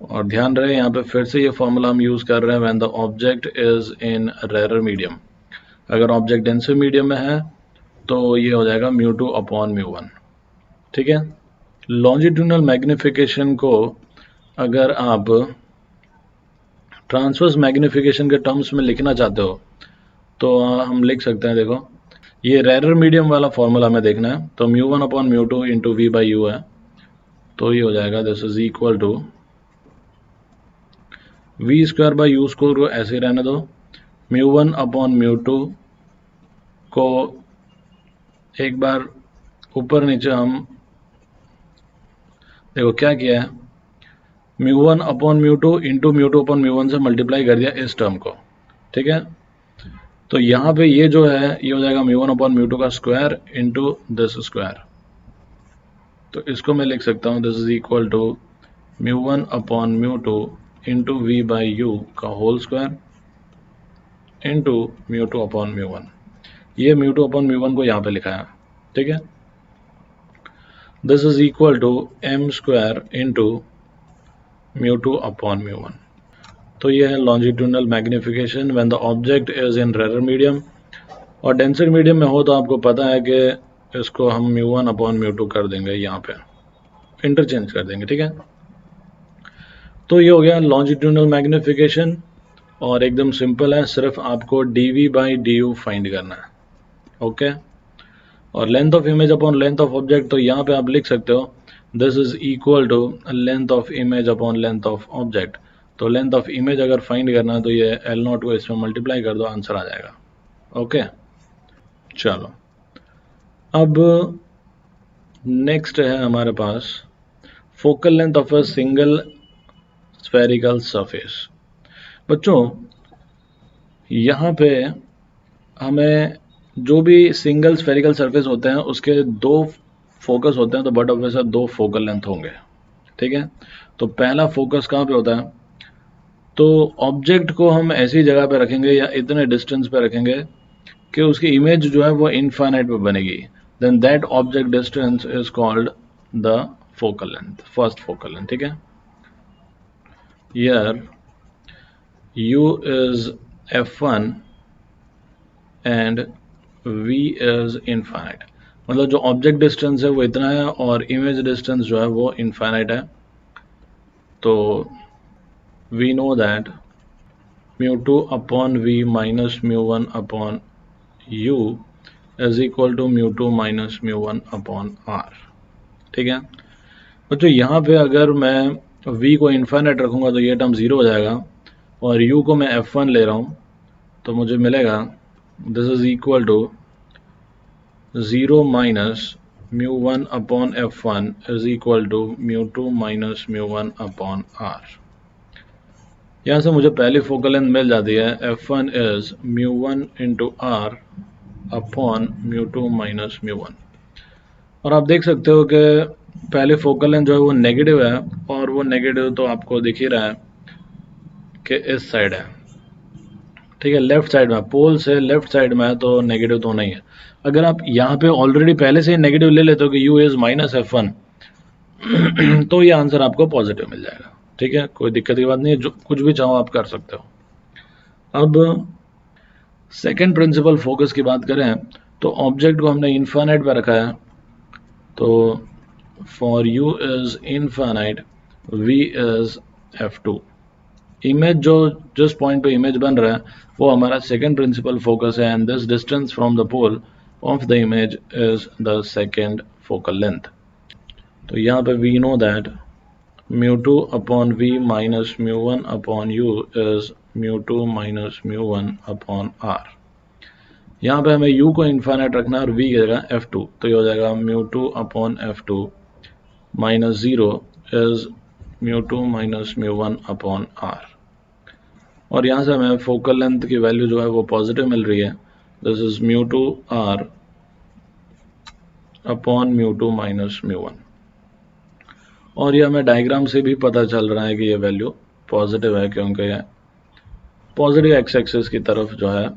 और ध्यान रहे यहाँ पे फिर से ये फॉर्मूला हम यूज़ कर रहे हैं when the object is in rare medium. अगर ऑब्जेक्ट डेंसर मीडियम में है तो ये हो जाएगा μ2/μ1। ठीक है। लॉन्जिट्यूडनल मैग्निफिकेशन को अगर आप ट्रांसवर्स मैग्निफिकेशन के टर्म्स में लिखना चाहते हो तो हम लिख सकते हैं, देखो ये रेयर मीडियम वाला फॉर्मूला में देखना है, तो μ1/μ2 इंटू वी बाई यू है, तो ये हो जाएगा this is equal to v² by you square को ऐसे रहने दो, μ1/μ2 को एक बार ऊपर नीचे हम देखो क्या किया है, μ1/μ2 इंटू μ2/μ1 से मल्टीप्लाई कर दिया इस टर्म को। ठीक है, तो यहाँ पे ये जो है ये हो जाएगा μ1/μ2 का स्क्वायर इंटू दिस स्क्वायर, तो इसको मैं लिख सकता हूँ this is equal to μ1/μ2 into v by u का होल स्क्वायर इंटू μ2/μ1। ये μ2/μ1 को यहाँ पे लिखा है। ठीक है, this is equal to m² into μ2/μ1। तो ये है longitudinal magnification when the object is in rare medium, और डेंसर मीडियम में हो तो आपको पता है कि इसको हम μ1/μ2 कर देंगे, यहाँ पे इंटरचेंज कर देंगे। ठीक है, तो ये हो गया लॉन्जिट्यूडनल मैग्निफिकेशन, और एकदम सिंपल है, सिर्फ आपको D we by D U find करना है। ओके, और length of image upon length of object, तो यहाँ पे आप लिख सकते हो this is equal to length of image upon length of object. तो लेंथ ऑफ इमेज अगर फाइंड करना है तो ये L0 को इसमें मल्टीप्लाई कर दो, आंसर आ जाएगा। ओके, चलो अब नेक्स्ट है हमारे पास focal length of a single spherical surface. बच्चों यहाँ पे हमें जो भी सिंगल स्फेरिकल सरफेस होते हैं उसके दो फोकस होते हैं, तो बट ऑब्वियस दो फोकल लेंथ होंगे। ठीक है, तो पहला फोकस कहाँ पे होता है, तो ऑब्जेक्ट को हम ऐसी जगह पे रखेंगे या इतने डिस्टेंस पे रखेंगे कि उसकी इमेज जो है वो इनफाइनाइट पे बनेगी, then that object distance is called the focal length, first focal length. ठीक है, here u is f1 and v is infinite, मतलब जो ऑब्जेक्ट डिस्टेंस है वो इतना है और इमेज डिस्टेंस जो है वो इनफाइनाइट है। तो we know that μ2/v minus μ1/u is equal to μ2 minus μ1/r। ठीक है बच्चों, यहाँ पे अगर मैं v को इनफाइनाइट रखूँगा तो ये टर्म 0 हो जाएगा, और u को मैं f1 ले रहा हूँ तो मुझे मिलेगा this is equal to 0 minus μ1/f1 is equal to μ2 minus μ1/r। यहाँ से मुझे पहली फोकल लेंथ मिल जाती है, f1 is μ1 into r upon μ2 minus μ1। और आप देख सकते हो कि पहले फोकल लेंथ जो है वो नेगेटिव है, और वो नेगेटिव तो आपको दिख ही रहा है कि इस साइड है। ठीक है, लेफ्ट साइड में, पोल से लेफ्ट साइड में है तो नेगेटिव तो नहीं है। अगर आप यहाँ पे ऑलरेडी पहले से ही नेगेटिव ले लेते हो कि u इज माइनस f1 तो ये आंसर आपको पॉजिटिव मिल जाएगा। ठीक है, कोई दिक्कत की बात नहीं है, जो कुछ भी चाहो आप कर सकते हो। अब सेकेंड प्रिंसिपल फोकस की बात करें तो ऑब्जेक्ट को हमने इनफाइनाइट पे रखा है, तो for u is infinite v is f2। Image जो जिस पॉइंट पे इमेज बन रहा है वो हमारा सेकेंड प्रिंसिपल फोकस है, and this distance from the pole of the image is the second focal length. तो यहाँ पे we know that mu2 upon v minus mu1 upon u is mu2 minus mu1 upon r। यहाँ पे हमें u को infinite रखना है और v की जगह f2, तो ये हो जाएगा mu2 upon f2 minus 0 is mu2 minus mu1 upon r। और यहाँ से हमें फोकल लेंथ की वैल्यू जो है वो पॉजिटिव मिल रही है, this is mu2 r upon mu2 minus mu1। और ये हमें डायग्राम से भी पता चल रहा है कि ये वैल्यू पॉजिटिव है, क्योंकि पॉजिटिव एक्स एक्सिस की तरफ जो है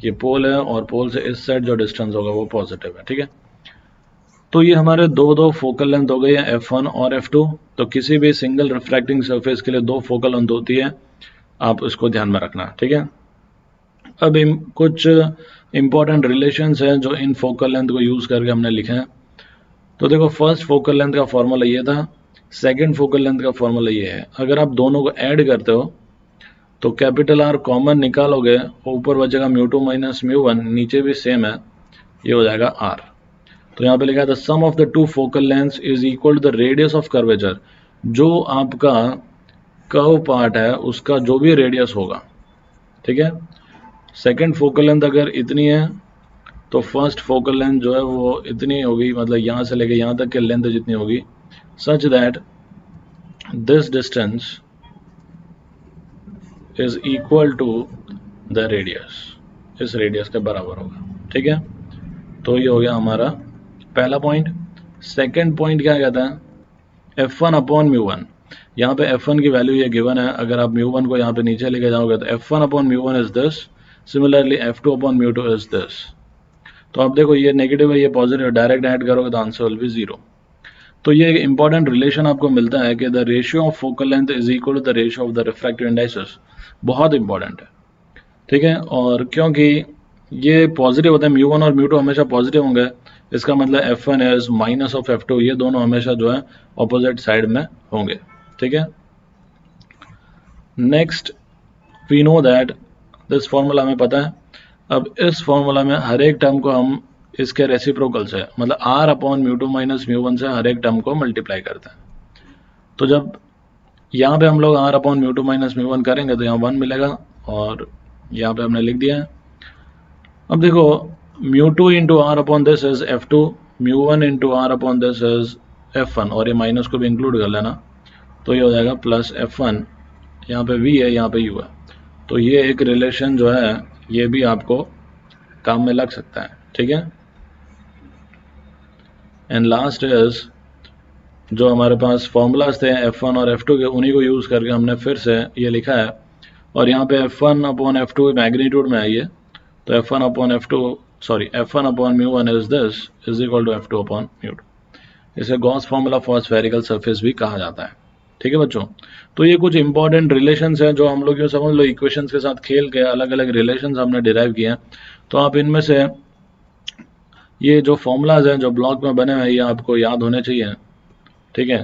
ये पोल है और पोल से इस साइड जो डिस्टेंस होगा वो पॉजिटिव है। ठीक है, तो ये हमारे दो फोकल लेंथ हो गई है f1 और f2। तो किसी भी सिंगल रिफ्रैक्टिंग सरफेस के लिए दो फोकल लेंथ होती है, आप इसको ध्यान में रखना। ठीक है, अब कुछ इंपॉर्टेंट रिलेशंस हैं जो इन फोकल लेंथ को यूज करके हमने लिखे हैं। तो देखो, फर्स्ट फोकल लेंथ का फॉर्मूला ये था, सेकंड फोकल लेंथ का फॉर्मूला ये है। अगर आप दोनों को ऐड करते हो तो कैपिटल आर कॉमन निकालोगे, ऊपर बचेगा mu2 माइनस mu1, नीचे भी सेम है, ये हो जाएगा आर। तो यहाँ पे लिखा है the sum of the two focal lengths is equal to the radius of curvature. जो आपका कर्व पार्ट है उसका जो भी रेडियस होगा, ठीक है, सेकंड फोकल लेंथ अगर इतनी है तो फर्स्ट फोकल लेंथ जो है वो इतनी होगी, मतलब यहाँ से लेके यहाँ तक की लेंथ जितनी होगी, such that this distance is equal to the radius, इस रेडियस के बराबर होगा। ठीक है, तो ये हो गया हमारा पहला पॉइंट। सेकंड पॉइंट क्या कहता है, f1 अपॉन म्यू1। यहाँ पे f1 की वैल्यू ये गिवन है, अगर आप म्यू1 को यहाँ पे नीचे लेके जाओगे तो f1 upon mu one is this, similarly f2 upon mu two is this. तो आप देखो ये नेगेटिव है, ये पॉजिटिव, डायरेक्ट ऐड करोगे तो आंसर विल बी 0। तो ये इंपॉर्टेंट रिलेशन आपको मिलता है कि the ratio of focal length is equal to the ratio of the refractive indices. बहुत इंपॉर्टेंट है, ठीक है, और क्योंकि ये पॉजिटिव होता है, म्यू1 और म्यू2 हमेशा पॉजिटिव होंगे, इसका मतलब f1 is minus of f2, ये दोनों हमेशा जो है ऑपोजिट साइड में होंगे। ठीक है, next we know that this formula हमें पता है। अब इस फॉर्मूला में हर एक टर्म को हम इसके रेसिप्रोकल से, मतलब r अपॉन म्यू2 माइनस म्यू1 से हर एक टर्म को मल्टीप्लाई करते हैं। तो जब यहाँ पे हम लोग r अपॉन म्यू2 माइनस म्यू1 करेंगे तो यहाँ 1 मिलेगा, और यहाँ पे हमने लिख दिया है। अब देखो, mu two into r upon this is f2, mu one into r upon this is f1, और ये माइनस को भी इंक्लूड कर लेना, तो ये हो जाएगा प्लस f1, यहाँ पे v है, यहाँ पे u है। तो ये एक रिलेशन जो है ये भी आपको काम में लग सकता है। ठीक है, एंड लास्ट इज जो हमारे पास फॉर्मूलाज थे f1 और f2 के, उन्हीं को यूज करके हमने फिर से ये लिखा है, और यहाँ पे f1 अपॉन f2 मैग्नीट्यूड में आई है, तो f1 upon mu one is this is equal to f2 upon mu two. इसे Gauss formula for spherical surface भी कहा जाता है। ठीक है बच्चों, तो ये कुछ इंपॉर्टेंट रिलेशंस हैं जो हम लोग, समझ लो, इक्वेशंस के साथ खेल के अलग अलग रिलेशंस हमने डिराइव किए हैं। तो आप इनमें से ये जो फॉर्मूलाज हैं जो ब्लॉक में बने हैं ये आपको याद होने चाहिए। ठीक है,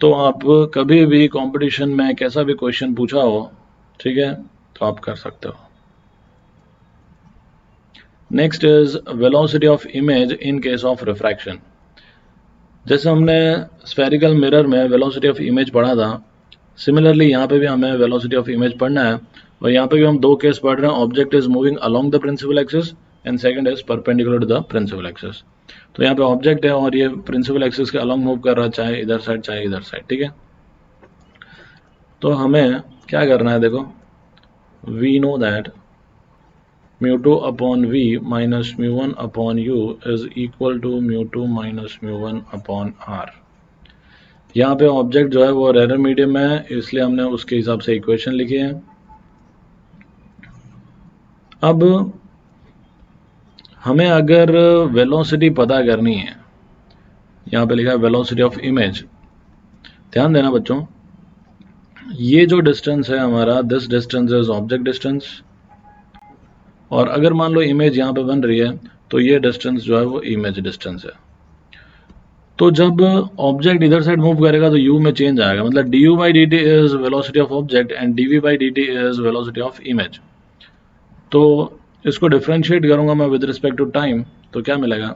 तो आप कभी भी कंपटीशन में कैसा भी क्वेश्चन पूछा हो, ठीक है, तो आप कर सकते हो। Next is velocity of image in case of refraction. जैसे हमने स्फेरिकल मिरर में वेलोसिटी ऑफ इमेज पढ़ा था, सिमिलरली यहाँ पे भी हमें वेलोसिटी ऑफ इमेज पढ़ना है, और यहाँ पे भी हम दो केस पढ़ रहे हैं, object is moving along the principal axis and second is perpendicular to the principal axis. तो यहाँ पे ऑब्जेक्ट है और ये प्रिंसिपल एक्सिस के अलोंग मूव कर रहा है, चाहे इधर साइड चाहे इधर साइड। ठीक है, तो हमें क्या करना है, देखो, we know that mu2 upon v minus mu1 upon u is equal to mu2 minus mu1 upon r। यहाँ पे ऑब्जेक्ट जो है वो रेयर मीडियम में है, इसलिए हमने उसके हिसाब से इक्वेशन लिखी है। अब हमें अगर वेलोसिटी पता करनी है, यहाँ पे लिखा है वेलोसिटी ऑफ इमेज, ध्यान देना बच्चों, ये जो डिस्टेंस है हमारा, this distance is object distance, और अगर मान लो इमेज यहाँ पे बन रही है तो ये डिस्टेंस जो है वो इमेज डिस्टेंस है। तो जब ऑब्जेक्ट इधर साइड मूव करेगा तो u में चेंज आएगा, मतलब du by dt is velocity of object and dv by dt is velocity of image. तो इसको डिफरेंशिएट करूंगा मैं विद रिस्पेक्ट टू टाइम, तो क्या मिलेगा,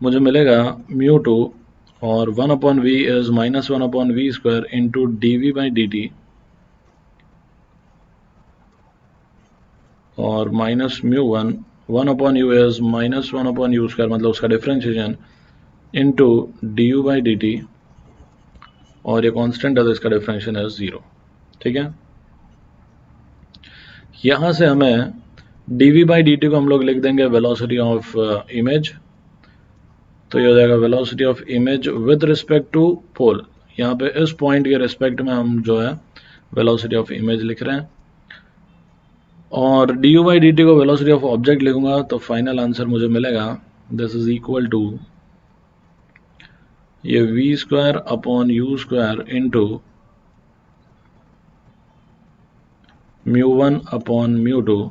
मुझे मिलेगा म्यू टू और 1/v is -1/v² into dv/dt और minus mu 1/u is -1/u², मतलब उसका डिफरेंशिएशन इंटू du/dt और ये कांस्टेंट है तो इसका डिफरेंशिएशन है 0। ठीक है, यहां से हमें dv/dt को हम लोग लिख देंगे वेलोसिटी ऑफ इमेज, तो ये हो जाएगा velocity of image with respect to pole. यहाँ पे इस पॉइंट के रिस्पेक्ट में हम जो है वेलोसिटी ऑफ इमेज लिख रहे हैं, और du/dt को वेलोसिटी ऑफ ऑब्जेक्ट लिखूंगा तो फाइनल आंसर मुझे मिलेगा दिस इज इक्वल टू ये v² into μ1/μ2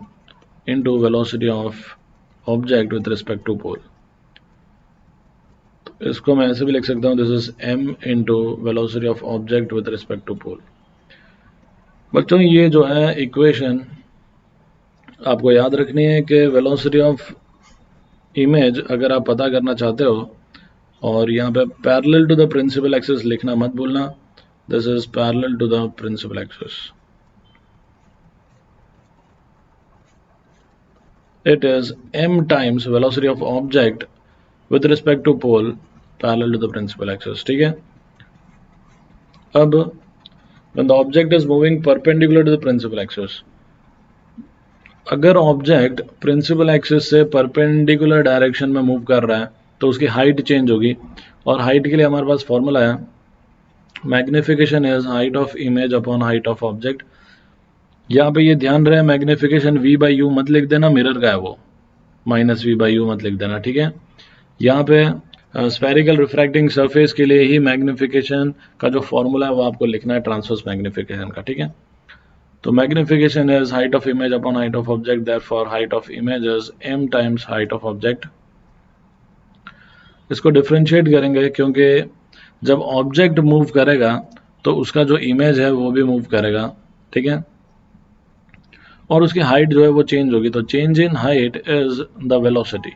into velocity of object with respect to pole. तो इसको मैं ऐसे भी लिख सकता हूँ, this is m into velocity of object with respect to pole. बच्चों ये जो है इक्वेशन आपको याद रखनी है कि वेलोसिटी ऑफ इमेज अगर आप पता करना चाहते हो, और यहाँ पे parallel to the principal axis लिखना मत भूलना, this is parallel to the principal axis. It is m times velocity of object with respect to pole parallel to the principal axis। ठीक है, अब when the object is moving perpendicular to the principal axis, अगर object principal axis से perpendicular direction में move कर रहा है तो उसकी हाइट चेंज होगी, और हाइट के लिए हमारे पास फॉर्मूला है magnification is height of image upon height of object. यहाँ पे ये ध्यान रहे मैग्निफिकेशन v/u मत लिख देना, मिरर का है वो, -v/u मत लिख देना। ठीक है, यहाँ पे स्फेरिकल रिफ्रैक्टिंग सरफेस के लिए ही मैग्निफिकेशन का जो फॉर्मूला है वो आपको लिखना है ट्रांसवर्स मैग्निफिकेशन का। ठीक है, तो magnification is height of image upon height of object, therefore height of image is m times height of object. इसको डिफरेंशिएट करेंगे क्योंकि जब ऑब्जेक्ट मूव करेगा तो उसका जो इमेज है वो भी मूव करेगा। ठीक है, और उसकी हाइट जो है वो चेंज होगी, तो change in height is the velocity.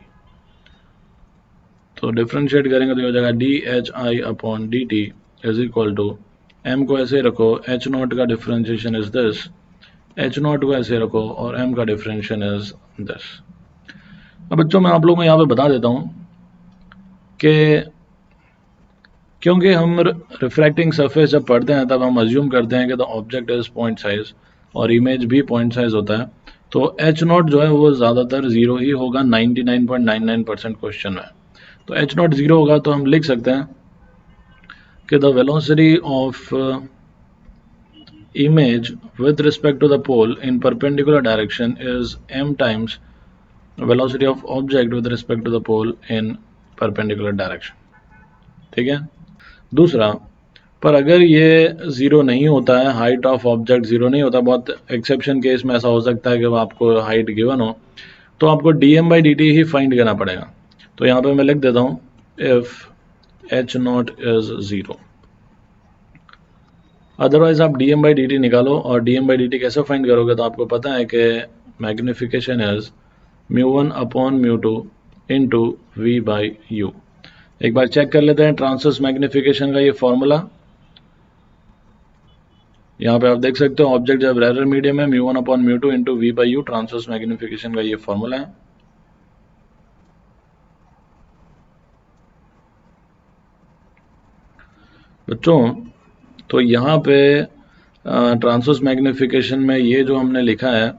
तो डिफरेंशिएट करेंगे तो हो जाएगा dhi/dt is equal to m को ऐसे रखो, h0 का डिफरेंशिएशन इज दिस, h0 को ऐसे रखो और m का डिफरेंशिएशन इज दिस। अब बच्चों मैं आप लोगों को यहाँ पे बता देता हूँ कि क्योंकि हम रिफ्रैक्टिंग सरफेस जब पढ़ते हैं तब हम अज्यूम करते हैं कि the object is point size और इमेज भी पॉइंट साइज होता है, तो h0 जो है वो ज़्यादातर जीरो ही होगा 99.99% क्वेश्चन में। तो h0 जीरो होगा तो हम लिख सकते हैं कि the velocity of image with respect to the pole in perpendicular direction is m times velocity of object with respect to the pole in perpendicular direction. ठीक है, दूसरा, पर अगर ये जीरो नहीं होता है, हाइट ऑफ ऑब्जेक्ट जीरो नहीं होता, बहुत एक्सेप्शन केस में ऐसा हो सकता है कि आपको हाइट गिवन हो, तो आपको dm/dt ही फाइंड करना पड़ेगा। तो यहाँ पे मैं लिख देता हूँ if h0 is zero, otherwise आप dm/dt निकालो, और dm/dt कैसे फाइंड करोगे, तो आपको पता है कि मैग्निफिकेशन इज μ1/μ2 इंटू v/u। एक बार चेक कर लेते हैं ट्रांसवर्स मैग्निफिकेशन का ये फॉर्मूला। यहाँ पे आप देख सकते हो ऑब्जेक्ट जब रेयर मीडियम है μ1/μ2 इंटू v/u, ट्रांसवर्स मैग्निफिकेशन का ये फॉर्मूला है। बच्चों तो यहाँ पे ट्रांसवर्स मैग्निफिकेशन में ये जो हमने लिखा है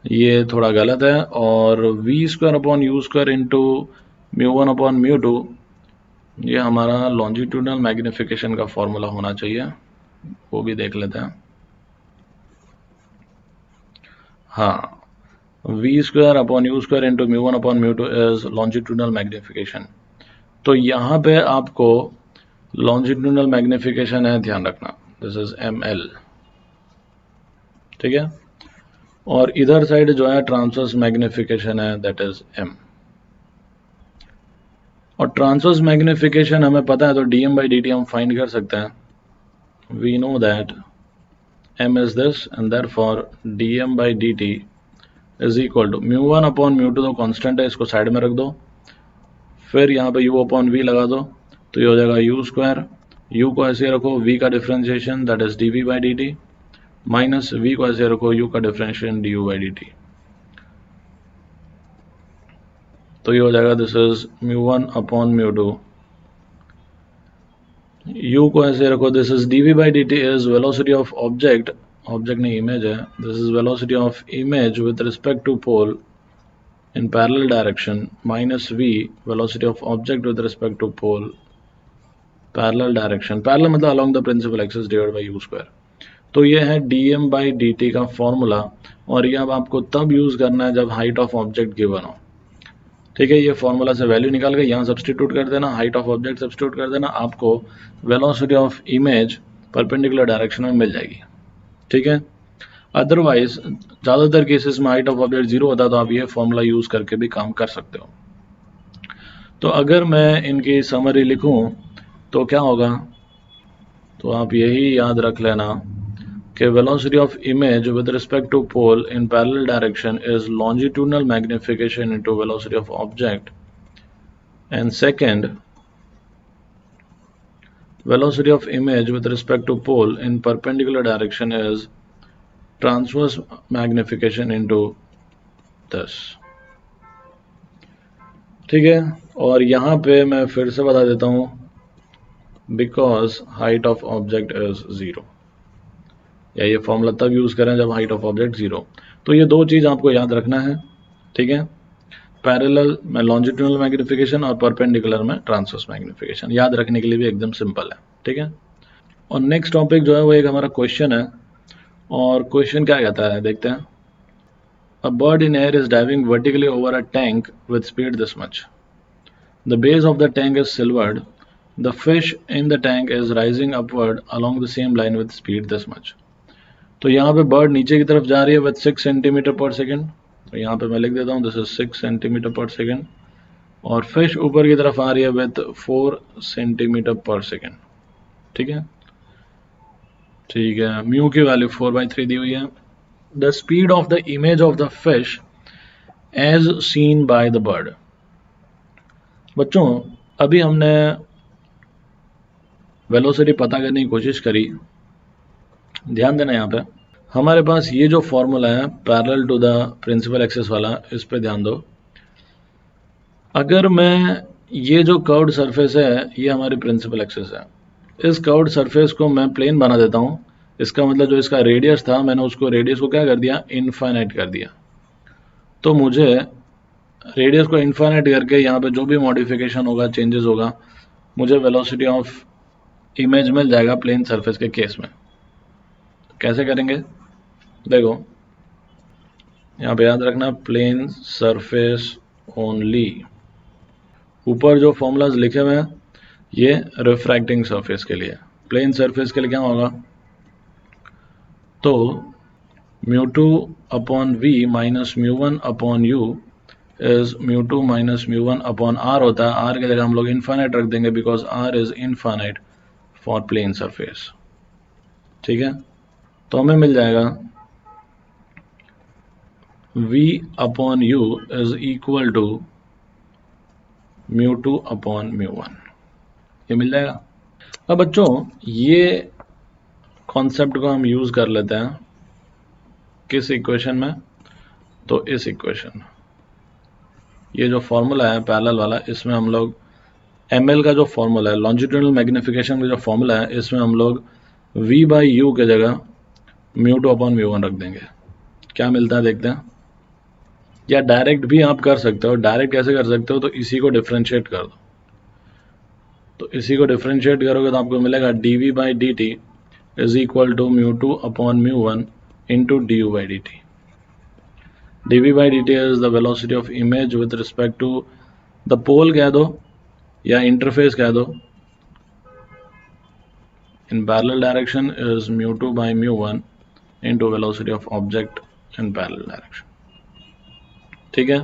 ये थोड़ा गलत है, और v²/u² इंटू μ1/μ2 ये हमारा लॉन्जिट्यूडनल मैग्निफिकेशन का फॉर्मूला होना चाहिए, वो भी देख लेते हैं। हाँ, v²/u² into μ1/μ2 is longitudinal magnification. तो यहाँ पे आपको लॉन्जिट्यूडनल मैग्निफिकेशन है, ध्यान रखना, दिस इज ml। ठीक है, और इधर साइड जो है ट्रांसवर्स मैग्निफिकेशन है, दैट इज m। और ट्रांसवर्स मैग्निफिकेशन हमें पता है तो dm/dt हम फाइंड कर सकते हैं। We know that m is this and therefore dm/dt is equal to μ1/μ2 तो कांस्टेंट है, इसको साइड में रख दो, फिर यहाँ पे u अपॉन वी लगा दो, तो ये हो जाएगा u स्क्वायर, u को ऐसे रखो, v का differentiation that is dv by dt, minus v को ऐसे रखो, u का डिफरेंशिएशन du बाई dt, तो ये हो जाएगा दिस इज μ1 अपॉन μ2, u को ऐसे रखो, this is dv by dt is velocity of object, object नहीं इमेज है, this is velocity of image with respect to pole in parallel direction minus v velocity of object with respect to pole parallel direction, parallel मतलब along the principal axis divided by u square। तो ये है dm by dt का formula, और ये अब आपको तब यूज करना है जब हाइट ऑफ ऑब्जेक्ट गिवन हो। ठीक है, ये फॉर्मूला से वैल्यू निकाल के यहाँ सब्सटीट्यूट कर देना, हाइट ऑफ ऑब्जेक्ट सब्सटीट्यूट कर देना, आपको velocity of image perpendicular direction में मिल जाएगी। ठीक है, अदरवाइज ज़्यादातर केसेस में हाइट ऑफ ऑब्जेक्ट जीरो होता है, तो आप ये फॉर्मूला यूज करके भी काम कर सकते हो। तो अगर मैं इनकी समरी लिखूं तो क्या होगा, तो आप यही याद रख लेना कि velocity of image with respect to pole in parallel direction is longitudinal magnification into velocity of object, and second velocity of image with respect to pole in perpendicular direction is transverse magnification into this. ठीक है, और यहाँ पे मैं फिर से बता देता हूँ, because height of object is zero, या ये फॉर्मूला तब यूज करें जब हाइट ऑफ ऑब्जेक्ट जीरो। तो ये दो चीज आपको याद रखना है। ठीक है, पैरेलल में लॉन्जिट्यूडनल मैग्निफिकेशन और परपेंडिकुलर में ट्रांसवर्स मैग्निफिकेशन, याद रखने के लिए भी एकदम सिंपल है। ठीक है, और नेक्स्ट टॉपिक जो है वो एक हमारा क्वेश्चन है, और क्वेश्चन क्या कहता है देखते हैं। A bird in air is diving vertically over a tank with speed this much. The base of the tank is silvered. The fish in the tank is rising upward along the same line with speed this much. तो यहाँ पे bird नीचे की तरफ जा रही है with 6 centimetre per second, तो यहाँ पे मैं लिख देता हूँ this is 6 centimetre per second, और फिश ऊपर की तरफ आ रही है विथ 4 सेंटीमीटर पर सेकेंड। ठीक है, ठीक है, म्यू की वैल्यू 4/3 दी हुई है। The speed of the image of the fish as seen by the bird। बच्चों अभी हमने वेलोसिटी पता करने की कोशिश करी, ध्यान देना यहाँ पे हमारे पास ये जो फॉर्मूला है parallel to the principal axis वाला, इस पे ध्यान दो। अगर मैं ये जो कर्व्ड सरफेस है ये हमारी प्रिंसिपल एक्सिस है, इस कर्व्ड सरफेस को मैं प्लेन बना देता हूँ, इसका मतलब जो इसका रेडियस था मैंने उसको रेडियस को क्या कर दिया, इनफाइनाइट कर दिया। तो मुझे रेडियस को इनफाइनाइट करके यहाँ पे जो भी मॉडिफिकेशन होगा, चेंजेस होगा, मुझे वेलोसिटी ऑफ इमेज मिल जाएगा प्लेन सरफेस के केस में। कैसे करेंगे देखो, यहाँ पे याद रखना प्लेन सरफेस ओनली, ऊपर जो फॉर्मूलाज लिखे हुए हैं ये रिफ्रैक्टिंग सरफेस के लिए, प्लेन सरफेस के लिए क्या होगा, तो μ2 upon v minus μ1 upon u is μ2 minus μ1 upon r होता है। r की जगह हम लोग इनफाइनाइट रख देंगे because r is infinite for plane surface. ठीक है, तो हमें मिल जाएगा v upon u is equal to μ2 upon μ1, ये मिल जाएगा। अब बच्चों ये कॉन्सेप्ट को हम यूज कर लेते हैं किस इक्वेशन में, तो इस इक्वेशन, ये जो फॉर्मूला है पैरेलल वाला, इसमें हम लोग ml का जो फॉर्मूला है, लॉन्जिट्यूडनल मैग्निफिकेशन का जो फॉर्मूला है, इसमें हम लोग v बाई यू के जगह μ2 अपॉन μ1 रख देंगे। क्या मिलता है देखते हैं, या डायरेक्ट भी आप कर सकते हो। डायरेक्ट कैसे कर सकते हो, तो इसी को डिफ्रेंशिएट कर दो, तो इसी को डिफ्रेंशिएट करोगे तो आपको मिलेगा dv by dt is equal to μ2 upon μ1 into du by dt। dv by dt is the velocity of image with respect to the pole कह दो या इंटरफेस कह दो, in parallel direction is μ2 by μ1 into velocity of object in parallel direction। ठीक है,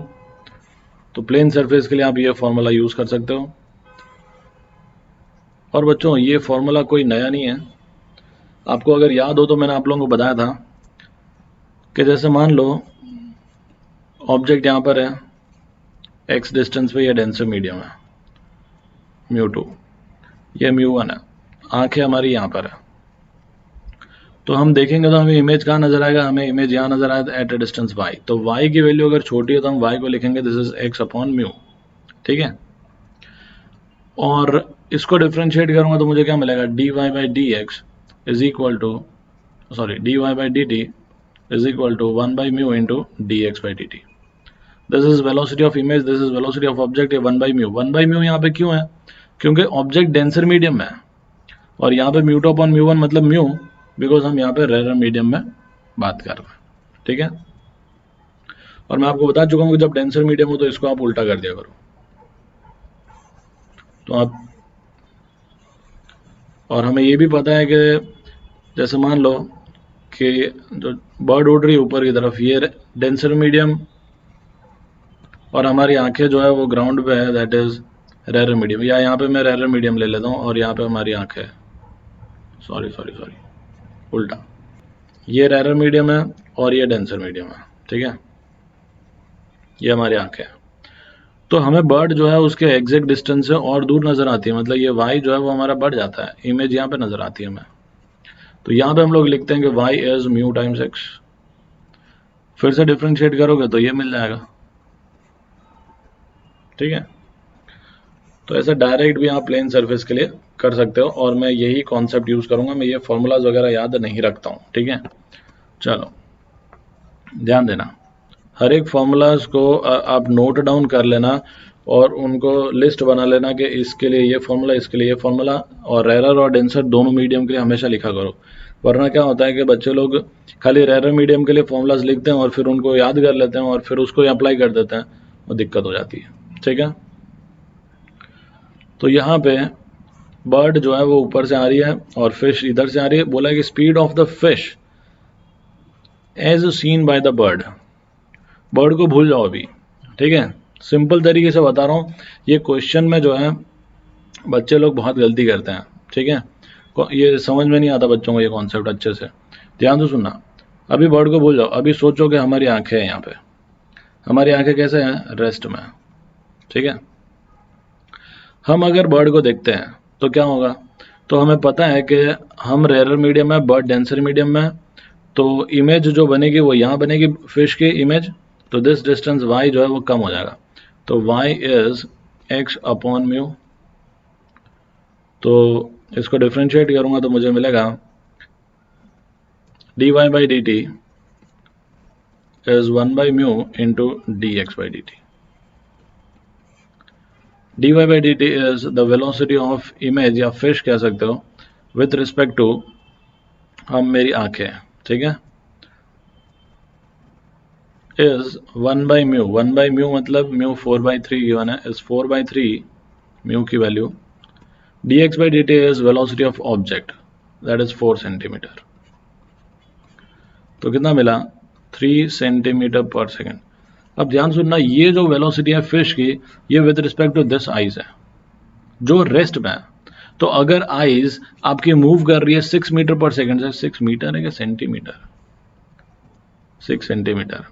तो plane surface के लिए आप ये फॉर्मूला यूज कर सकते हो। और बच्चों ये फॉर्मूला कोई नया नहीं है, आपको अगर याद हो तो मैंने आप लोगों को बताया था कि जैसे मान लो ऑब्जेक्ट यहाँ पर है x डिस्टेंस पे, या डेंसर मीडियम है, μ2, ये μ1 है, आंखें हमारी यहाँ पर है। तो हम देखेंगे तो हमें इमेज कहाँ नजर आएगा, हमें इमेज यहाँ नजर आएगा एट ए डिस्टेंस y। तो y की वैल्यू अगर छोटी है तो हम y को लिखेंगे this is x upon mu, ठीक है। और इसको डिफ्रेंशिएट करूंगा तो मुझे क्या मिलेगा, dy by d x is equal to dy by d t is equal to 1 by mu into d x by d t. This is velocity of image, this is velocity of object, ये 1 by mu. 1 by mu यहाँ पे क्यों है, क्योंकि object denser medium में है, और यहाँ पे mu two upon mu one मतलब म्यू, बिकॉज हम यहाँ पे रेयर मीडियम में बात कर रहे हैं, ठीक है। और मैं आपको बता चुका हूँ कि जब डेंसर मीडियम हो तो इसको आप उल्टा कर दिया करो। तो आप, और हमें ये भी पता है कि जैसे मान लो कि जो बर्ड उड़ रही है ऊपर की तरफ, ये डेंसर मीडियम, और हमारी आंखें जो है वो ग्राउंड पे है, दैट इज रेयर मीडियम। या यहाँ पे मैं रेयर मीडियम ले लेता हूँ और यहाँ पे हमारी आंखें, सॉरी उल्टा, ये रेयर मीडियम है और ये डेंसर मीडियम है, ठीक है, ये हमारी आंखें हैं। तो हमें बर्ड जो है उसके एग्जैक्ट डिस्टेंस से और दूर नजर आती है, मतलब ये y जो है वो हमारा बढ़ जाता है, इमेज यहाँ पे नजर आती है हमें। तो यहाँ पे हम लोग लिखते हैं कि y is mu times x। फिर से डिफ्रेंशिएट करोगे तो ये मिल जाएगा, ठीक है। तो ऐसा डायरेक्ट भी आप प्लेन सरफेस के लिए कर सकते हो, और मैं यही कॉन्सेप्ट यूज करूंगा, मैं ये फॉर्मूलाज वगैरह याद नहीं रखता हूँ, ठीक है। चलो ध्यान देना, हर एक फॉर्मूलाज को आप नोट डाउन कर लेना और उनको लिस्ट बना लेना कि इसके लिए ये फॉर्मूला, इसके लिए ये फॉर्मूला, और रेयर और डेंसर दोनों मीडियम के लिए हमेशा लिखा करो। वरना क्या होता है कि बच्चे लोग खाली रेयर मीडियम के लिए फॉर्मूलाज लिखते हैं और फिर उनको याद कर लेते हैं और फिर उसको अप्लाई कर देते हैं, वो दिक्कत हो जाती है, ठीक है। तो यहाँ पे बर्ड जो है वो ऊपर से आ रही है और फिश इधर से आ रही है। बोला है कि speed of the fish as seen by the bird. Bird को भूल जाओ अभी, ठीक है, सिंपल तरीके से बता रहा हूँ। ये क्वेश्चन में जो है बच्चे लोग बहुत गलती करते हैं, ठीक है, ये समझ में नहीं आता बच्चों को ये कॉन्सेप्ट अच्छे से। ध्यान से सुनना, अभी बर्ड को भूल जाओ, अभी सोचो कि हमारी आंखें हैं यहाँ पे, हमारी आंखें कैसे हैं, रेस्ट में, ठीक है। हम अगर बर्ड को देखते हैं तो क्या होगा, तो हमें पता है कि हम रेयर मीडियम में, बर्ड डेंसर मीडियम में, तो इमेज जो बनेगी वो यहाँ बनेगी फिश की इमेज। तो दिस डिस्टेंस y जो है वो कम हो जाएगा, तो y is x upon mu. तो इसको डिफ्रेंशिएट करूंगा तो मुझे मिलेगा dy by d t is 1 by mu into d x by d T. dy by d t is the velocity of image, या फिश कह सकते हो, विथ रिस्पेक्ट टू हम मेरी आंखें, ठीक है, is 1 by mu. 1 by mu मतलब म्यू 4/3 गिवन है, इज 4/3 म्यू की value. dx by d t is velocity of object, that is 4 centimetre. तो कितना मिला, 3 सेंटीमीटर पर सेकेंड। अब ध्यान सुनना, ये जो वेलोसिटी है फिश की, ये with respect to this eyes है जो रेस्ट में है। तो अगर आइज आपकी मूव कर रही है 6 मीटर पर सेकेंड से, 6 मीटर है क्या सेंटीमीटर, 6 सेंटीमीटर।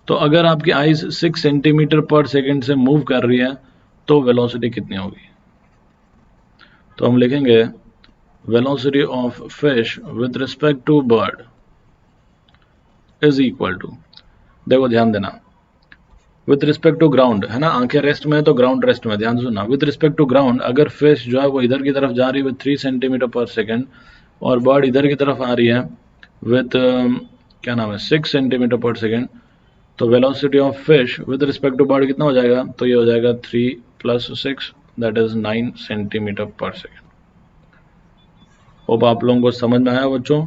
तो अगर आपकी आइज 6 सेंटीमीटर पर सेकेंड से मूव कर रही है तो वेलोसिटी कितनी होगी, तो हम लिखेंगे velocity of fish with respect to bird is equal to, देखो ध्यान देना, विद रिस्पेक्ट टू ग्राउंड है ना, आंखें रेस्ट में है तो ग्राउंड रेस्ट में, ध्यान सुनना, विद रिस्पेक्ट टू ग्राउंड अगर फिश जो है वो इधर की तरफ जा रही है विद 3 सेंटीमीटर पर सेकेंड और बर्ड इधर की तरफ आ रही है विद क्या नाम है 6 सेंटीमीटर पर सेकेंड, तो velocity of fish with respect to bird कितना हो जाएगा, तो ये हो जाएगा 3 + 6 that is 9 centimetre per second. Hope आप लोगों को समझ में आया बच्चों।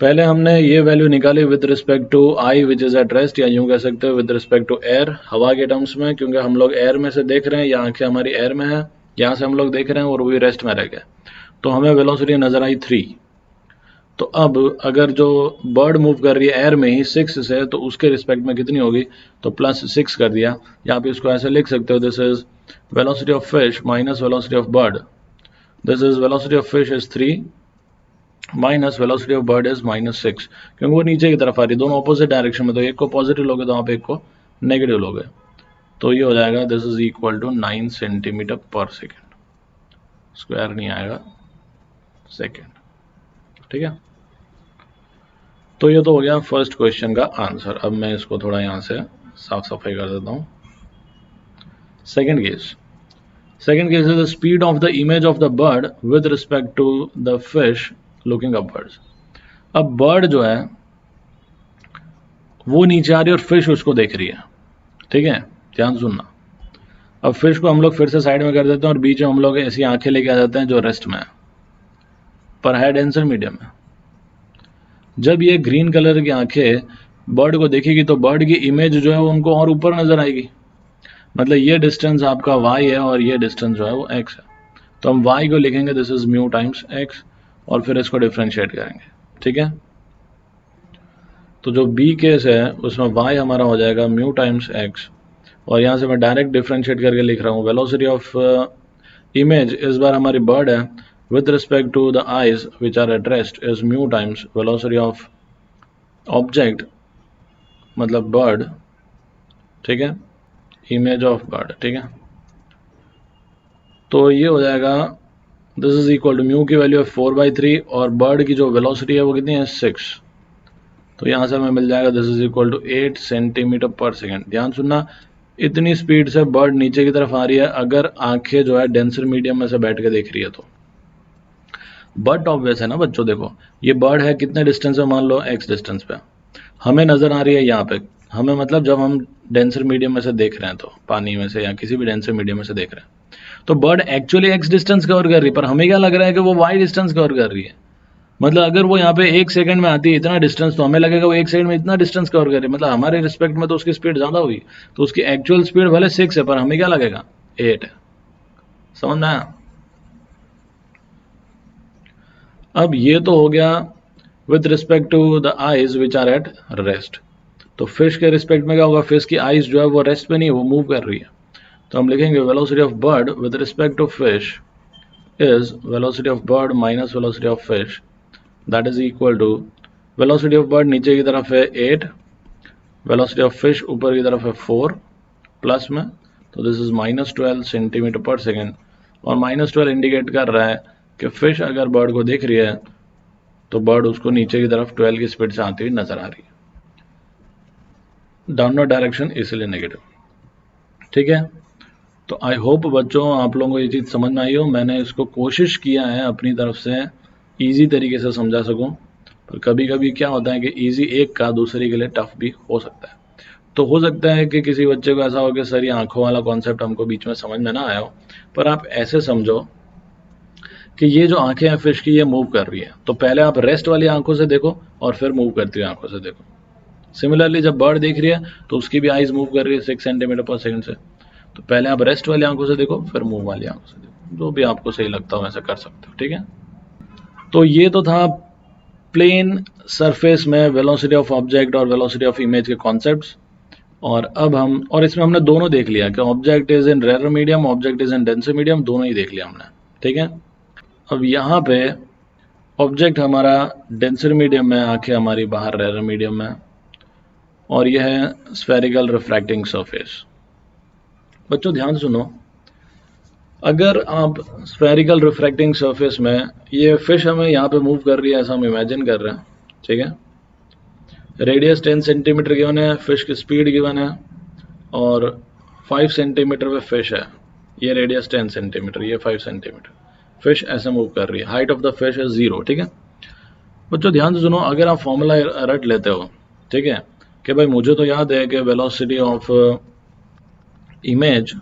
पहले हमने ये वैल्यू निकाली with respect to eye which is at rest, या यूं कह सकते हो विद रिस्पेक्ट टू एयर, हवा के टर्म्स में, क्योंकि हम लोग एयर में से देख रहे हैं, या आंखें हमारी एयर में है, यहाँ से हम लोग देख रहे हैं और वो भी रेस्ट में रह गए, तो हमें वेलोसिटी नजर आई 3। तो अब अगर जो बर्ड मूव कर रही है एयर में ही 6 से, तो उसके रिस्पेक्ट में कितनी होगी, तो +6 कर दिया। यहाँ पे इसको ऐसे लिख सकते हो, this is velocity of fish minus velocity of bird, this is velocity of fish is 3 minus velocity of bird is -6, क्योंकि वो नीचे की तरफ आ रही है, दोनों ऑपोजिट डायरेक्शन में, तो एक को पॉजिटिव लोगे तो आप एक को नेगेटिव लोगे। तो ये हो जाएगा this is equal to 9 centimetre per second, square नहीं आएगा, सेकेंड, ठीक है। तो ये तो हो गया फर्स्ट क्वेश्चन का आंसर। अब मैं इसको थोड़ा यहाँ से साफ सफाई कर देता हूँ। Second case is the speed of the image of the bird with respect to the fish looking upwards. अब बर्ड जो है वो नीचे आ रही है और फिश उसको देख रही है, ठीक है, ध्यान सुनना। अब फिश को हम लोग फिर से साइड में कर देते हैं और बीच में हम लोग ऐसी आंखें लेके आ जाते हैं जो रेस्ट में है, पर है डेंसर मीडियम में। जब ये ग्रीन कलर की आंखें बर्ड को देखेगी तो बर्ड की इमेज जो है वो उनको और ऊपर नजर आएगी। मतलब ये डिस्टेंस आपका y है और ये डिस्टेंस जो है वो x है। तो हम y को लिखेंगे this is mu times x और फिर इसको डिफ्रेंशिएट करेंगे, ठीक है। तो जो b केस है उसमें y हमारा हो जाएगा म्यू टाइम्स x और यहाँ से मैं डायरेक्ट डिफ्रेंशिएट करके लिख रहा हूँ वेलोसिटी ऑफ इमेज इस बार हमारी बर्ड है with respect to the eyes which are at rest is mu times velocity of object मतलब bird, ठीक है, image of bird, ठीक है। तो ये हो जाएगा this is equal to mu की वैल्यू है 4/3 और बर्ड की जो वेलोसिटी है वो कितनी है 6। तो यहाँ से हमें मिल जाएगा this is equal to 8 centimetre per second. ध्यान सुनना, इतनी स्पीड से बर्ड नीचे की तरफ आ रही है अगर आंखें जो है डेंसर मीडियम में से बैठ के देख रही है तो। बट ऑब्वियस है ना बच्चों, देखो ये बर्ड है कितने डिस्टेंस पे, मान लो x डिस्टेंस पे, हमें नजर आ रही है यहाँ पे, हमें मतलब जब हम डेंसर मीडियम में से देख रहे हैं तो पानी में से या किसी भी डेंसर मीडियम में से देख रहे हैं तो bird actually x distance cover कर रही है, पर हमें क्या लग रहा है कि वो y डिस्टेंस कवर कर रही है। मतलब अगर वो यहाँ पे 1 सेकंड में आती है इतना डिस्टेंस तो हमें लगेगा वो 1 सेकंड में इतना डिस्टेंस कवर कर रही है, मतलब हमारे रिस्पेक्ट में तो उसकी स्पीड ज्यादा हुई, तो उसकी एक्चुअल स्पीड भले 6 है पर हमें क्या लगेगा 8 है। समझ में आया? अब ये तो हो गया with respect to the eyes which are at rest. तो फिश के रिस्पेक्ट में क्या होगा, फिश की आईज जो है वो रेस्ट पे नहीं है, वो मूव कर रही है। तो हम लिखेंगे velocity of bird with respect to fish is velocity of bird minus velocity of fish, that is equal to velocity of bird नीचे की तरफ है 8, वेलोसिटी ऑफ फिश ऊपर की तरफ है 4 प्लस में, तो this is -12 centimetre per second. और -12 इंडिकेट कर रहा है कि फिश अगर बर्ड को देख रही है तो बर्ड उसको नीचे की तरफ 12 की स्पीड से आती हुई नजर आ रही है, डाउनवर्ड डायरेक्शन इसलिए नेगेटिव, ठीक है। तो आई होप बच्चों आप लोगों को ये चीज़ समझ में आई हो। मैंने इसको कोशिश किया है अपनी तरफ से इजी तरीके से समझा सकूं, पर कभी कभी क्या होता है कि इजी एक का दूसरे के लिए टफ भी हो सकता है। तो हो सकता है कि किसी बच्चे को ऐसा हो कि सर ये आंखों वाला कॉन्सेप्ट हमको बीच में समझ में ना आया हो, पर आप ऐसे समझो कि ये जो आंखें हैं फिश की ये मूव कर रही है, तो पहले आप रेस्ट वाली आंखों से देखो और फिर मूव करती हुई आंखों से देखो। सिमिलरली जब बर्ड देख रही है तो उसकी भी आईज मूव कर रही है 6 सेंटीमीटर पर सेकंड से, तो पहले आप रेस्ट वाली आंखों से देखो फिर मूव वाली आंखों से देखो, जो भी आपको सही लगता हो वैसे कर सकते हो, ठीक है। तो ये तो था प्लेन सरफेस में वेलोसिटी ऑफ ऑब्जेक्ट और वेलोसिटी ऑफ इमेज के कॉन्सेप्ट्स। और अब हम, और इसमें हमने दोनों देख लिया कि object is in rare medium, object is in denser medium, दोनों ही देख लिया हमने, ठीक है। अब यहाँ पे ऑब्जेक्ट हमारा डेंसर मीडियम में, आंखें हमारी बाहर रेयर मीडियम में, और यह है स्फेरिकल रिफ्रैक्टिंग सरफेस। बच्चों ध्यान सुनो, अगर आप स्फेरिकल रिफ्रैक्टिंग सरफेस में, ये फिश हमें यहाँ पे मूव कर रही है ऐसा हम इमेजिन कर रहे हैं, ठीक है। रेडियस 10 सेंटीमीटर गिवन है, फिश की स्पीड गिवन है और 5 सेंटीमीटर पे फिश है, ये रेडियस 10 सेंटीमीटर, ये 5 सेंटीमीटर, फिश ऐसे मूव कर रही है, height of the fish is 0, ठीक है। बच्चों ध्यान से सुनो, अगर आप फॉर्मूला रट लेते हो, ठीक है, कि भाई मुझे तो याद है कि velocity of image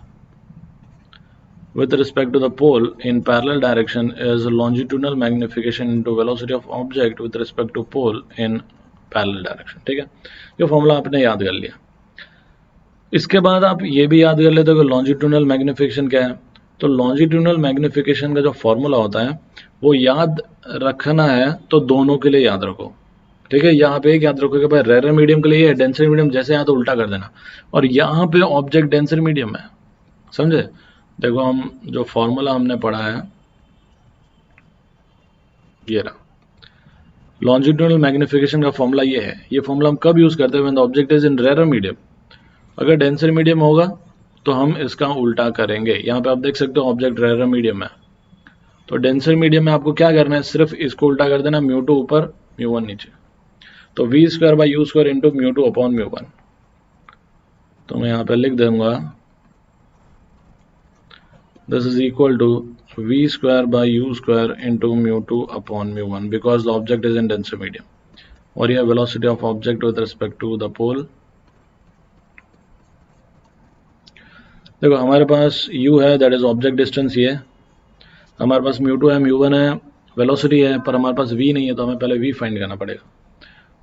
with respect to the pole in parallel direction is longitudinal magnification into velocity of object with respect to pole in parallel direction, ठीक है। ये फॉर्मूला आपने याद कर लिया। इसके बाद आप ये भी याद कर लेते हो कि लॉन्जिट्यूडनल मैग्निफिकेशन क्या है। तो लॉन्जिट्यूडनल मैग्निफिकेशन का जो फॉर्मूला होता है वो याद रखना है तो दोनों के लिए याद रखो, ठीक है। यहाँ पे एक याद रखो कि भाई रेयर मीडियम के लिए डेंसर मीडियम, जैसे यहाँ तो उल्टा कर देना, और यहाँ पे ऑब्जेक्ट डेंसर मीडियम है, समझे। देखो हम जो फॉर्मूला हमने पढ़ा है ये रहा, लॉन्जिट्यूडनल मैग्निफिकेशन का फॉर्मूला ये है। ये फॉर्मूला हम कब यूज करते हैं, when the object is in rare medium. अगर डेंसर मीडियम होगा तो हम इसका उल्टा करेंगे। यहाँ पे आप देख सकते हो ऑब्जेक्ट रेयर मीडियम है, तो डेंसर मीडियम में आपको क्या करना है, सिर्फ इसको उल्टा कर देना, म्यू टू ऊपर म्यू वन नीचे। तो v square by you square into mu two upon mu one. तो मैं यहाँ पे लिख दूंगा this is equal to v square by u square into mu2 upon mu1 because the object is in denser medium। और यह velocity of object with respect to the pole। देखो हमारे पास u है, that is object distance ये, हमारे पास mu2 है, mu1 है, velocity है, पर हमारे पास v नहीं है, तो हमें पहले v फाइंड करना पड़ेगा।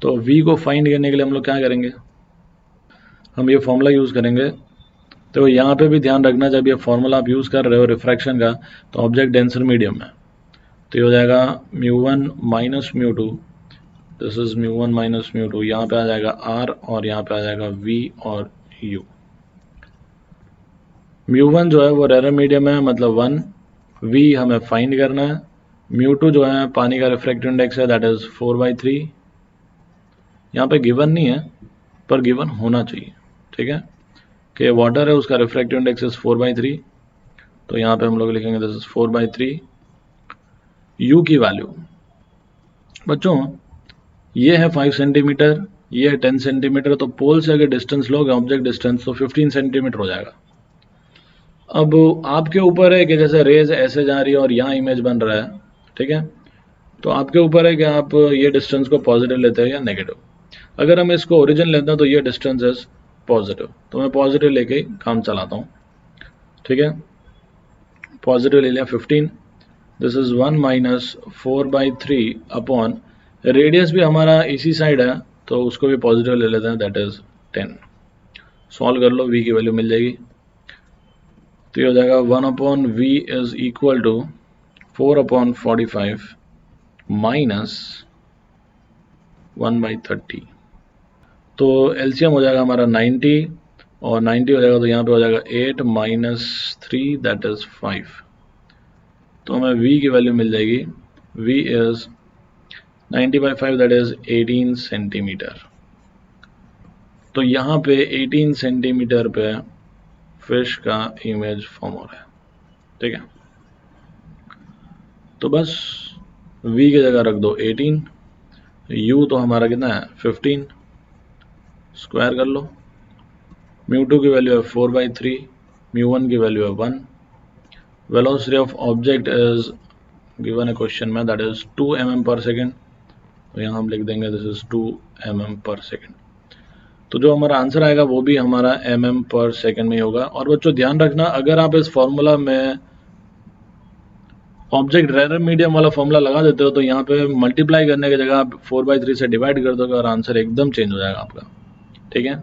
तो v को फाइंड करने के लिए हम लोग क्या करेंगे, हम ये फॉर्मूला यूज़ करेंगे। तो यहाँ पे भी ध्यान रखना, जब ये फॉर्मूला आप यूज़ कर रहे हो रिफ्रैक्शन का, तो ऑब्जेक्ट डेंसर मीडियम है, तो ये हो जाएगा mu1 minus mu2, this is mu1 minus mu2, यहाँ पे आ जाएगा r और यहाँ पे आ जाएगा v और u। mu1 जो है वो रेयर मीडियम है, मतलब 1, v हमें फाइंड करना है, mu2 जो है पानी का रिफ्रैक्टिव इंडेक्स है, दैट इज 4/3। यहाँ पे गिवन नहीं है पर गिवन होना चाहिए, ठीक है, कि वाटर है उसका रिफ्रैक्टिव इंडेक्स इज 4/3, तो यहाँ पे हम लोग लिखेंगे दिस इज 4/3। u की वैल्यू बच्चों ये है 5 सेंटीमीटर, ये है 10 सेंटीमीटर, तो पोल से अगर डिस्टेंस लोगे ऑब्जेक्ट डिस्टेंस, तो 15 सेंटीमीटर हो जाएगा। अब आपके ऊपर है कि जैसे रेज ऐसे जा रही है और यहाँ इमेज बन रहा है, ठीक है, तो आपके ऊपर है कि आप ये डिस्टेंस को पॉजिटिव लेते हैं या नेगेटिव। अगर हम इसको ओरिजिन लेते हैं तो ये डिस्टेंस इज पॉजिटिव, तो मैं पॉजिटिव लेके काम चलाता हूँ, ठीक है, पॉजिटिव ले लिया 15, this is 1 minus 4/3 upon, radius भी हमारा इसी साइड है तो उसको भी पॉजिटिव ले लेते हैं, दैट इज 10। सॉल्व कर लो, v की वैल्यू मिल जाएगी, तो ये हो जाएगा 1/v is equal to 4/45 minus 1/30। तो एलसीएम हो जाएगा हमारा 90 और 90 हो जाएगा, तो यहाँ पे हो जाएगा 8 माइनस 3 दैट इज 5। तो हमें v की वैल्यू मिल जाएगी, v is 90/5 that is 18 centimetre. तो यहाँ पे 18 सेंटीमीटर पे फिश का इमेज फॉर्म हो रहा है, ठीक है। तो बस v की जगह रख दो 18, u तो हमारा कितना है 15, स्क्वायर कर लो, mu2 की वैल्यू है 4/3, mu1 की वैल्यू है 1, velocity of object is given है क्वेश्चन में, दैट इज 2 mm पर सेकेंड, तो यहाँ हम लिख देंगे दिस इज 2 mm पर सेकेंड। तो जो हमारा आंसर आएगा वो भी हमारा mm पर सेकेंड में ही होगा। और बच्चों ध्यान रखना, अगर आप इस फॉर्मूला में ऑब्जेक्ट रेयर मीडियम वाला फॉर्मूला लगा देते हो तो यहाँ पे मल्टीप्लाई करने की जगह आप 4/3 से डिवाइड कर दोगे और आंसर एकदम चेंज हो जाएगा आपका, ठीक है।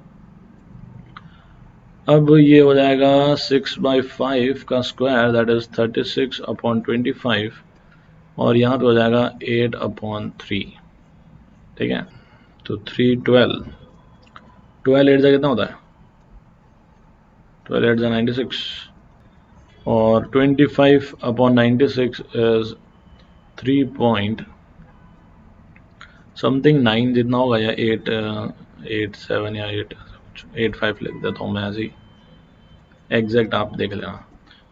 अब ये हो जाएगा 6/5 का स्क्वायर दैट इज 36/25 और यहाँ पे हो जाएगा 8/3, ठीक है। तो 312 8 कितना होता है, 12 8 96 और 25/96 इज 3 समथिंग 9 जितना होगा, या 8 7 या 8 5 लिख देता हूँ मैं ऐसे ही, एग्जैक्ट आप देख लेना।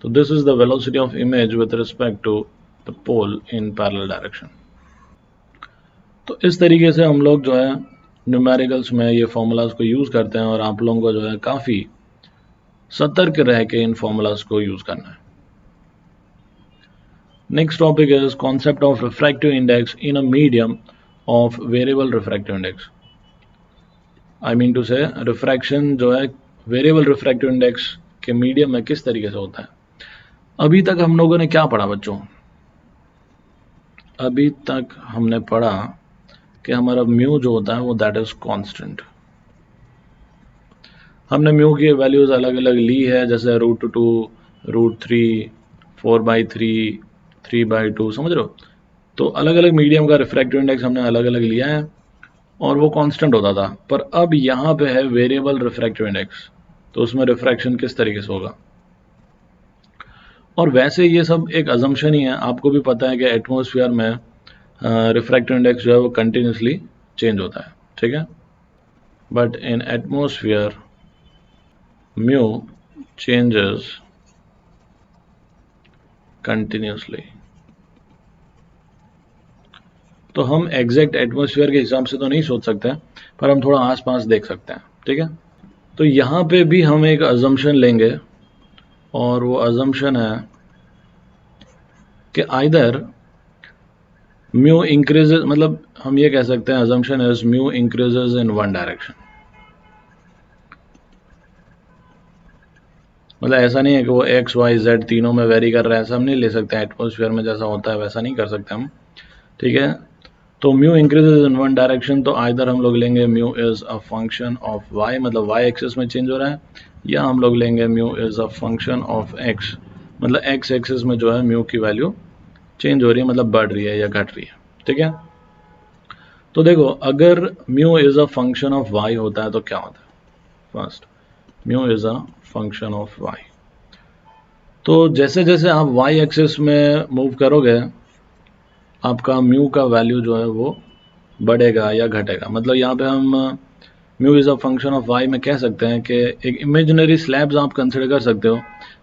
तो this is the velocity of image with respect to the pole in parallel direction. तो इस तरीके से हम लोग जो है न्यूमेरिकल्स में ये फॉर्मूलाज को यूज़ करते हैं और आप लोगों को जो है काफ़ी सतर्क रह के इन फॉर्मूलाज को यूज़ करना है। Next topic is concept of refractive index in a medium of variable refractive index. I mean to say refraction जो है वेरिएबल रिफ्रैक्टिव इंडेक्स के मीडियम में किस तरीके से होता है। अभी तक हम लोगों ने क्या पढ़ा बच्चों, अभी तक हमने पढ़ा कि हमारा म्यू जो होता है वो दैट इज कांस्टेंट। हमने म्यू की वैल्यूज अलग अलग ली है, जैसे √2, √3, 4/3, 3/2, समझ रहे हो। तो अलग अलग मीडियम का रिफ्रैक्टिव इंडेक्स हमने अलग अलग लिया है और वो कांस्टेंट होता था। पर अब यहाँ पे है वेरिएबल रिफ्रैक्टिव इंडेक्स, तो उसमें रिफ्रैक्शन किस तरीके से होगा। और वैसे ये सब एक अजम्पशन ही है, आपको भी पता है कि एटमॉस्फेयर में रिफ्रैक्टिव इंडेक्स जो है वो कंटिन्यूसली चेंज होता है, ठीक है। But in atmosphere mu changes continuously। तो हम एग्जैक्ट एटमॉस्फेयर के हिसाब से तो नहीं सोच सकते, पर हम थोड़ा आसपास देख सकते हैं, ठीक है। तो यहाँ पे भी हम एक अजम्पशन लेंगे, और वो अजम्पशन है कि आइदर म्यू इंक्रीजेस, मतलब हम ये कह सकते हैं assumption is mu increases in one direction. मतलब ऐसा नहीं है कि वो एक्स वाई जेड तीनों में वेरी कर रहा है, ऐसा हम नहीं ले सकते। एटमॉस्फेयर में जैसा होता है वैसा नहीं कर सकते हम, ठीक है। तो mu increases in one direction, तो आइदर हम लोग लेंगे mu is a function of y, मतलब वाई एक्सिस में चेंज हो रहा है, या हम लोग लेंगे mu is a function of x, मतलब एक्स एक्सिस में जो है म्यू की वैल्यू चेंज हो रही है, मतलब बढ़ रही है या घट रही है, ठीक है। तो देखो, अगर mu is a function of y होता है तो क्या होता है। First, mu is a function of Y, तो जैसे जैसे आप वाई एक्सिस में मूव करोगे आपका म्यू का वैल्यू जो है वो बढ़ेगा या घटेगा। मतलब यहाँ पे हम mu is a function of y में कह सकते हैं कि एक इमेजिनरी स्लैब्स आप कंसिडर कर सकते हो।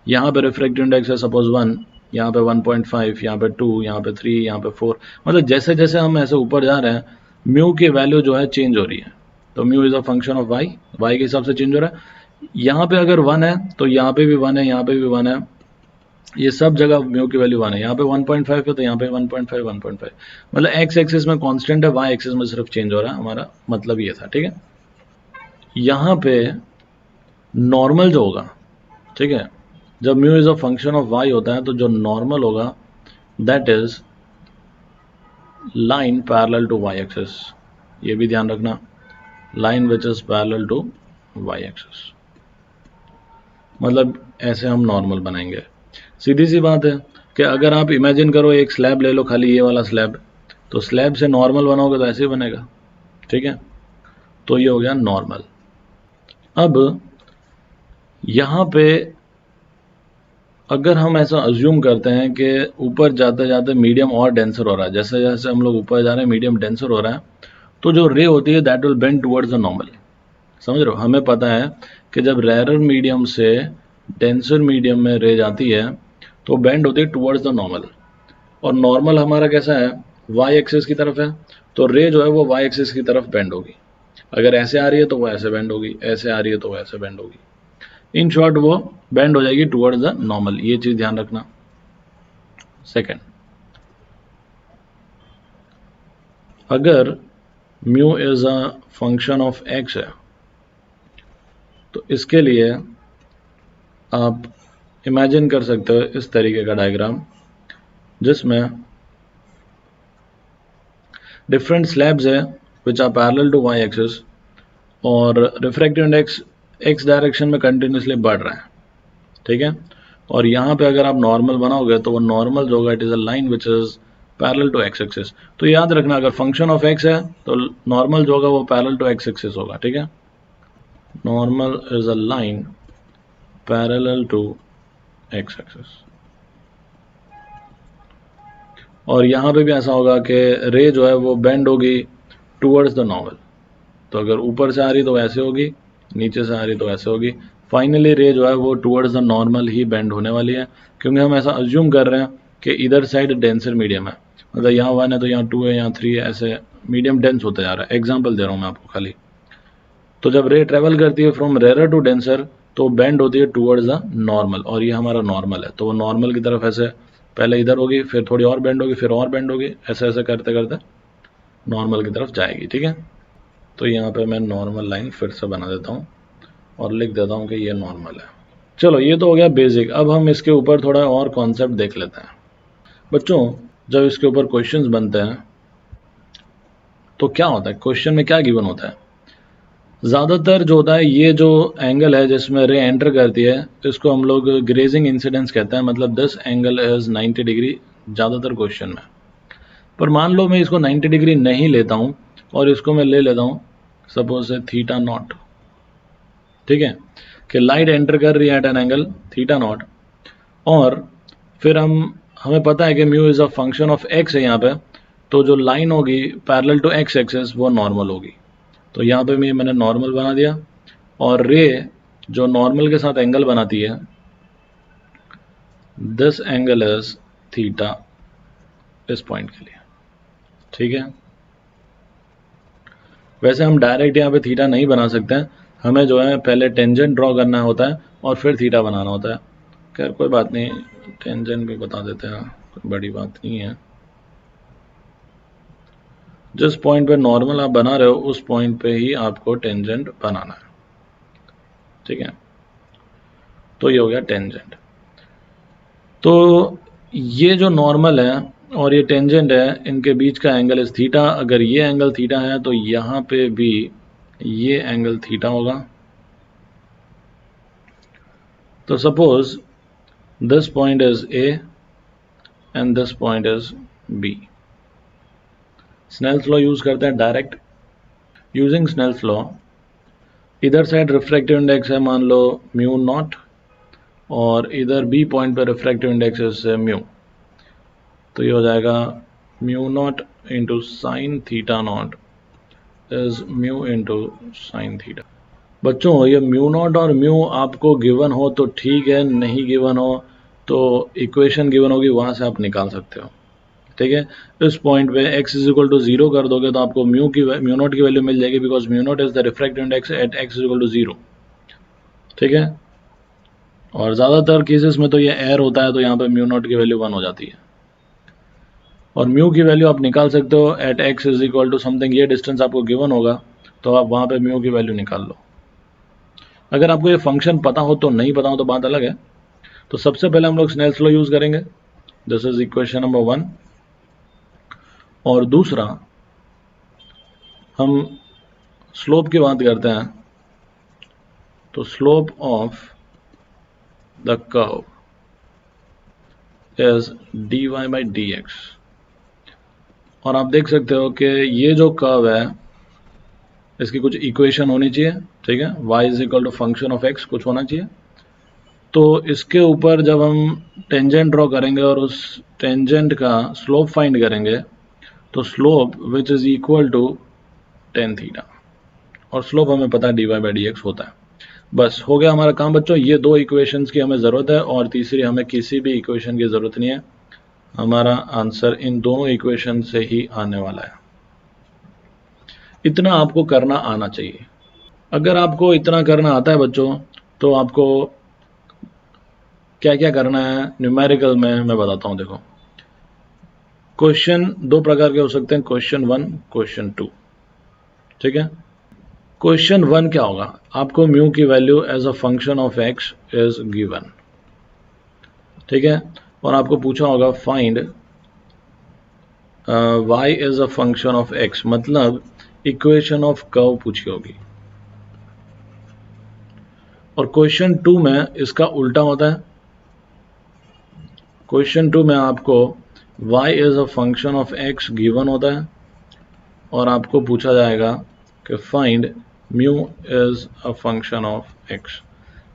यहाँ पे रिफ्रैक्टिव इंडेक्स है सपोज 1, यहाँ पे 1.5, यहाँ पे 2, यहाँ पे 3, यहाँ पे 4। मतलब जैसे जैसे हम ऐसे ऊपर जा रहे हैं म्यू की वैल्यू जो है चेंज हो रही है। तो mu is a function of y, y के हिसाब से चेंज हो रहा है। यहाँ पे अगर 1 है तो यहाँ पे भी 1 है, यहाँ पे भी 1 है, ये सब जगह म्यू की वैल्यू 1 है। यहाँ पे 1.5 है तो यहाँ पे 1.5, 1.5। मतलब एक्स एक्सिस में कांस्टेंट है, वाई एक्सिस में सिर्फ चेंज हो रहा है। हमारा मतलब ये था, ठीक है। यहाँ पे नॉर्मल जो होगा, ठीक है, जब mu is a function of y होता है तो जो नॉर्मल होगा that is line parallel to Y axis. ये भी ध्यान रखना, line which is parallel to Y axis. मतलब ऐसे हम नॉर्मल बनाएंगे। सीधी सी बात है कि अगर आप इमेजिन करो एक स्लैब ले लो, खाली ये वाला स्लैब, तो स्लैब से नॉर्मल बनाओगे तो ऐसे ही बनेगा, ठीक है। तो ये हो गया नॉर्मल। अब यहाँ पे अगर हम ऐसा अज्यूम करते हैं कि ऊपर जाते जाते मीडियम और डेंसर हो रहा है, जैसे जैसे हम लोग ऊपर जा रहे हैं मीडियम डेंसर हो रहा है, तो जो रे होती है that will bend towards the normal. समझ रहे हो, हमें पता है कि जब रेयर मीडियम से डेंसर मीडियम में रे जाती है तो बेंड होती है टुवर्ड्स द नॉर्मल। और नॉर्मल हमारा कैसा है, वाई एक्सिस की तरफ है, तो रे जो है वो वाई एक्सिस की तरफ बेंड होगी। अगर ऐसे आ रही है तो वो ऐसे बेंड होगी, ऐसे आ रही है तो वो ऐसे बेंड होगी। इन शॉर्ट वो बेंड हो जाएगी टुवर्ड्स द नॉर्मल, ये चीज ध्यान रखना। सेकंड, अगर mu is a function of x है तो इसके लिए आप इमेजिन कर सकते हो इस तरीके का डायग्राम, जिसमें डिफरेंट स्लैब्स है which are parallel to Y axis, और रिफ्रैक्टिव इंडेक्स एक्स डायरेक्शन में कंटिन्यूसली बढ़ रहा है, ठीक है। और यहाँ पे अगर आप नॉर्मल बनाओगे तो वो नॉर्मल जो होगा it is a line which is parallel to x axis. तो याद रखना, अगर फंक्शन ऑफ एक्स है तो नॉर्मल जो होगा वो पैरेलल टू एक्स एक्सिस होगा, ठीक है। Normal is a line parallel to x axis. और यहाँ पे भी ऐसा होगा कि रे जो है वो बेंड होगी टूवर्ड्स द नॉर्मल। तो अगर ऊपर से आ रही तो ऐसे होगी, नीचे से आ रही तो ऐसे होगी। फाइनली रे जो है वो towards the normal he bend होने वाली है, क्योंकि हम ऐसा अज्यूम कर रहे हैं कि इधर साइड डेंसर मीडियम है। मतलब यहाँ 1 है तो यहाँ 2 है, यहाँ 3 है, ऐसे मीडियम डेंस होता जा रहा है। एग्जाम्पल दे रहा हूँ मैं आपको खाली। तो जब रे ट्रेवल करती है फ्रॉम रेयर टू डेंसर तो बेंड होती है टूवर्ड्स द नॉर्मल, और ये हमारा नॉर्मल है। तो वो नॉर्मल की तरफ ऐसे पहले इधर होगी, फिर थोड़ी और बेंड होगी, फिर और बेंड होगी, ऐसे ऐसे करते करते नॉर्मल की तरफ जाएगी, ठीक है। तो यहाँ पे मैं नॉर्मल लाइन फिर से बना देता हूँ और लिख देता हूँ कि ये नॉर्मल है। चलो, ये तो हो गया बेसिक। अब हम इसके ऊपर थोड़ा और कॉन्सेप्ट देख लेते हैं। बच्चों, जब इसके ऊपर क्वेश्चंस बनते हैं तो क्या होता है, क्वेश्चन में क्या गिवन होता है। ज़्यादातर जो होता है, ये जो एंगल है जिसमें रे एंटर करती है इसको हम लोग ग्रेजिंग इंसिडेंस कहते हैं। मतलब दिस एंगल इज 90 डिग्री ज़्यादातर क्वेश्चन में। पर मान लो मैं इसको 90 डिग्री नहीं लेता हूँ और इसको मैं ले लेता हूँ सपोज से थीटा नॉट, ठीक है, कि लाइट एंटर कर रही है at an angle theta nought, और फिर हमें पता है कि mu is a function of x है यहाँ पे, तो जो लाइन होगी पैरेलल टू एक्स एक्सिस वो नॉर्मल होगी। तो यहाँ पे मैंने नॉर्मल बना दिया, और रे जो नॉर्मल के साथ एंगल बनाती है, दिस एंगल इज थीटा इस पॉइंट के लिए, ठीक है। वैसे हम डायरेक्ट यहाँ पे थीटा नहीं बना सकते हैं, हमें जो है पहले टेंजेंट ड्रॉ करना होता है और फिर थीटा बनाना होता है। खैर कोई बात नहीं, टेंजेंट भी बता देते हैं, कोई बड़ी बात नहीं है। जिस पॉइंट पे नॉर्मल आप बना रहे हो उस पॉइंट पे ही आपको टेंजेंट बनाना है, ठीक है। तो ये हो गया टेंजेंट। तो ये जो नॉर्मल है और ये टेंजेंट है, इनके बीच का एंगल इज थीटा। अगर ये एंगल थीटा है तो यहाँ पे भी ये एंगल थीटा होगा। तो suppose this point is A and this point is B. Snell's law use करते हैं डायरेक्ट। यूजिंग स्नेल्स लॉ, इधर साइड रिफ्रैक्टिव इंडेक्स है मान लो म्यू नॉट, और इधर बी पॉइंट पे रिफ्रैक्टिव इंडेक्स है म्यू। तो ये हो जाएगा mu nought into sine theta nought is mu into sine theta. बच्चों ये म्यू नॉट और म्यू आपको गिवन हो तो ठीक है, नहीं गिवन हो तो इक्वेशन गिवन होगी वहां से आप निकाल सकते हो, ठीक है। इस पॉइंट पे x इज इक्वल टू 0 कर दोगे तो आपको म्यू नॉट की वैल्यू मिल जाएगी, because mu nought is the refractive index at x is equal to 0, ठीक है। और ज़्यादातर केसेस में तो ये एयर होता है, तो यहाँ पे म्यू नॉट की वैल्यू 1 हो जाती है। और म्यू की वैल्यू आप निकाल सकते हो at x is equal to something, ये डिस्टेंस आपको गिवन होगा तो आप वहाँ पे म्यू की वैल्यू निकाल लो। अगर आपको ये फंक्शन पता हो तो नहीं पता हो तो बात अलग है। तो सबसे पहले हम लोग स्नेल्स लॉ यूज करेंगे, दिस इज इक्वेशन नंबर 1। और दूसरा हम स्लोप की बात करते हैं, तो slope of the curve is dy by dx। और आप देख सकते हो कि ये जो कर्व है इसकी कुछ इक्वेशन होनी चाहिए, ठीक है। y is equal to function of x कुछ होना चाहिए। तो इसके ऊपर जब हम टेंजेंट ड्रॉ करेंगे और उस टेंजेंट का स्लोप फाइंड करेंगे, तो slope which is equal to tan theta, और स्लोप हमें पता है dy बाई dx होता है। बस हो गया हमारा काम बच्चों। ये दो इक्वेशंस की हमें ज़रूरत है और तीसरी हमें किसी भी इक्वेशन की ज़रूरत नहीं है। हमारा आंसर इन दोनों इक्वेशन से ही आने वाला है। इतना आपको करना आना चाहिए। अगर आपको इतना करना आता है बच्चों तो आपको क्या क्या करना है न्यूमेरिकल में मैं बताता हूं। देखो, क्वेश्चन दो प्रकार के हो सकते हैं, क्वेश्चन 1, क्वेश्चन 2, ठीक है। क्वेश्चन 1 क्या होगा, आपको म्यू की value as a function of x is given, ठीक है। और आपको पूछा होगा find y is a function of x, मतलब इक्वेशन ऑफ कर्व पूछी होगी। और क्वेश्चन 2 में इसका उल्टा होता है। क्वेश्चन 2 में आपको y is a function of x given होता है और आपको पूछा जाएगा कि find mu is a function of x,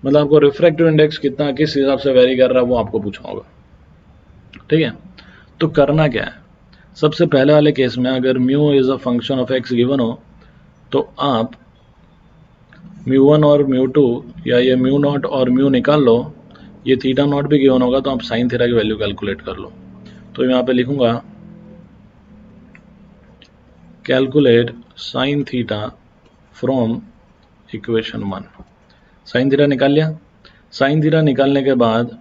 मतलब आपको रिफ्रैक्टिव इंडेक्स कितना किस हिसाब से वेरी कर रहा है वो आपको पूछा होगा, ठीक है। तो करना क्या है, सबसे पहले वाले केस में अगर mu is a function of x given हो तो आप म्यू 1 और म्यू 2 या ये म्यू नॉट और म्यू निकाल लो। ये थीटा नॉट भी गिवन होगा तो आप साइन थीटा की वैल्यू कैलकुलेट कर लो। तो यहाँ पे लिखूंगा calculate sine theta from equation 1। Sine theta निकाल लिया। साइन थीटा निकालने के बाद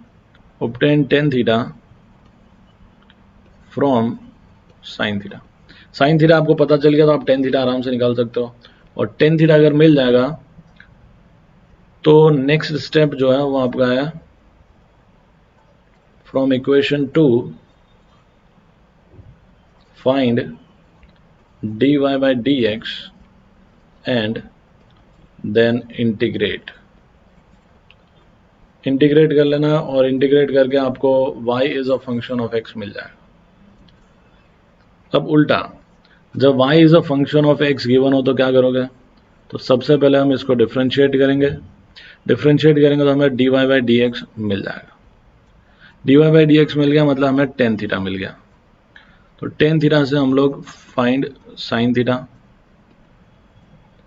obtain tan theta from sine theta. Sine theta आपको पता चल गया तो आप टेन थीटा आराम से निकाल सकते हो। और टेन थीटा अगर मिल जाएगा तो नेक्स्ट स्टेप जो है वो आपका है from equation 2 find dy by dx and then integrate. Integrate कर लेना और इंटीग्रेट करके आपको y is a function of x मिल जाएगा। अब उल्टा, जब y is a function of x given हो तो क्या करोगे, तो सबसे पहले हम इसको डिफरेंशिएट करेंगे। डिफरेंशिएट करेंगे तो हमें dy by dx मिल जाएगा। dy by dx मिल गया मतलब हमें टेन थीटा मिल गया। तो टेन थीटा से हम लोग find sine theta,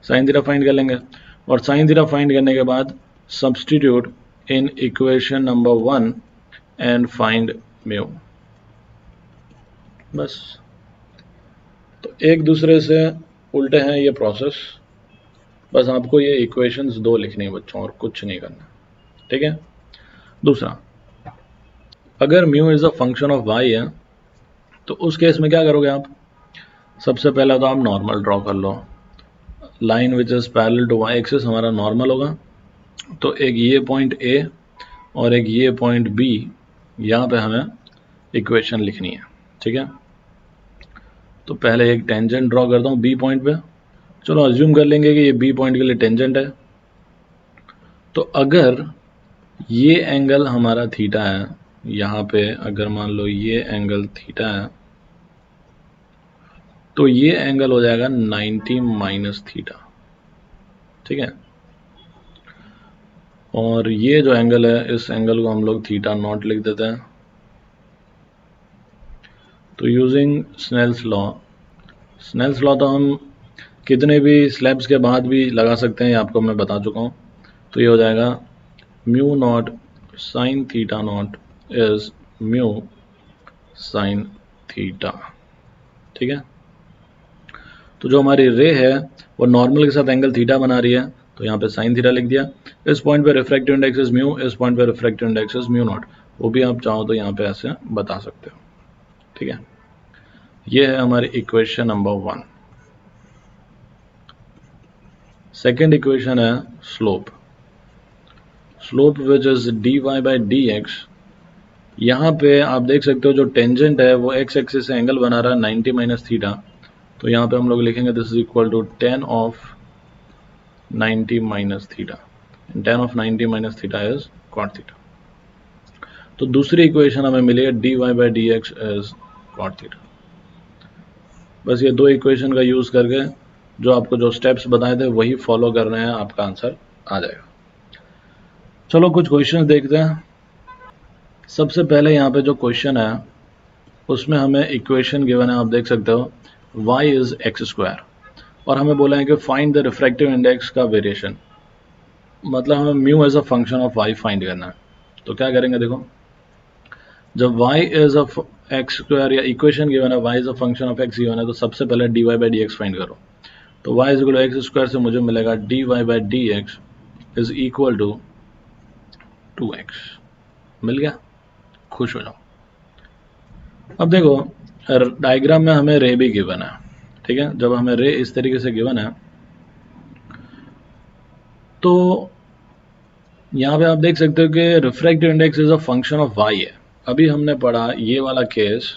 sine theta find कर लेंगे। और साइन थीटा फाइंड करने के बाद substitute in equation number 1 and find mu। बस, तो एक दूसरे से उल्टे हैं ये प्रोसेस, बस आपको ये इक्वेशंस दो लिखनी है बच्चों और कुछ नहीं करना, ठीक है। दूसरा, अगर mu is a function of Y है तो उस केस में क्या करोगे आप? सबसे पहला तो आप नॉर्मल ड्रॉ कर लो, line which is parallel to Y axis हमारा नॉर्मल होगा, तो एक ये पॉइंट ए और एक ये पॉइंट बी, यहाँ पे हमें इक्वेशन लिखनी है, ठीक है। तो पहले एक टेंजेंट ड्रॉ करता हूँ बी पॉइंट पे, चलो अज्यूम कर लेंगे कि ये बी पॉइंट के लिए टेंजेंट है। तो अगर ये एंगल हमारा थीटा है, यहाँ पे अगर मान लो ये एंगल थीटा है, तो ये एंगल हो जाएगा 90 माइनस थीटा, ठीक है। और ये जो एंगल है, इस एंगल को हम लोग थीटा नॉट लिख देते हैं। तो यूजिंग स्नेल्स लॉ तो हम कितने भी स्लैब्स के बाद भी लगा सकते हैं, ये आपको मैं बता चुका हूँ। तो ये हो जाएगा mu not sign theta nought is mu sine theta, ठीक है। तो जो हमारी रे है वो नॉर्मल के साथ एंगल थीटा बना रही है, तो यहाँ पे साइन थीटा लिख दिया। इस पॉइंट पे रिफ्रैक्टिव इंडेक्स इज म्यू, इस पॉइंट पे refractive index is mu naught, वो भी आप चाहो तो यहाँ पे ऐसे बता सकते हो, ठीक है। ये है हमारी इक्वेशन नंबर 1। सेकेंड इक्वेशन है slope which is dy by d x. यहाँ पे आप देख सकते हो जो टेंजेंट है वो x एक्सिस से एंगल बना रहा है 90 माइनस थीटा, तो यहाँ पे हम लोग लिखेंगे this is equal to 10 of 90 minus theta, 10 of 90 minus theta is cot theta. तो दूसरी इक्वेशन हमें मिली है dy by d x is cot theta. बस ये दो इक्वेशन का यूज करके जो आपको जो स्टेप्स बताए थे वही फॉलो कर रहे हैं, आपका आंसर आ जाएगा। चलो कुछ क्वेश्चन देखते हैं। सबसे पहले यहाँ पे जो क्वेश्चन है उसमें हमें इक्वेशन गिवन है, आप देख सकते हो y इज एक्स स्क्वायर, और हमें बोला है कि फाइंड द रिफ्रैक्टिव इंडेक्स का वेरिएशन, मतलब हमें mu as a function of y find करना है। तो क्या करेंगे, देखो, जब y is a x square या इक्वेशन गिवन है y is a function of x given है, तो सबसे पहले dy by d x find करो। तो y is equal to x square से मुझे मिलेगा dy by d x is equal to 2x। मिल गया, खुश हो जाओ। अब देखो डायग्राम में हमें रे भी गिवन है, ठीक है। जब हमें रे इस तरीके से गिवन है तो यहाँ पे आप देख सकते हो कि refractive index is a function of y है। अभी हमने पढ़ा ये वाला case,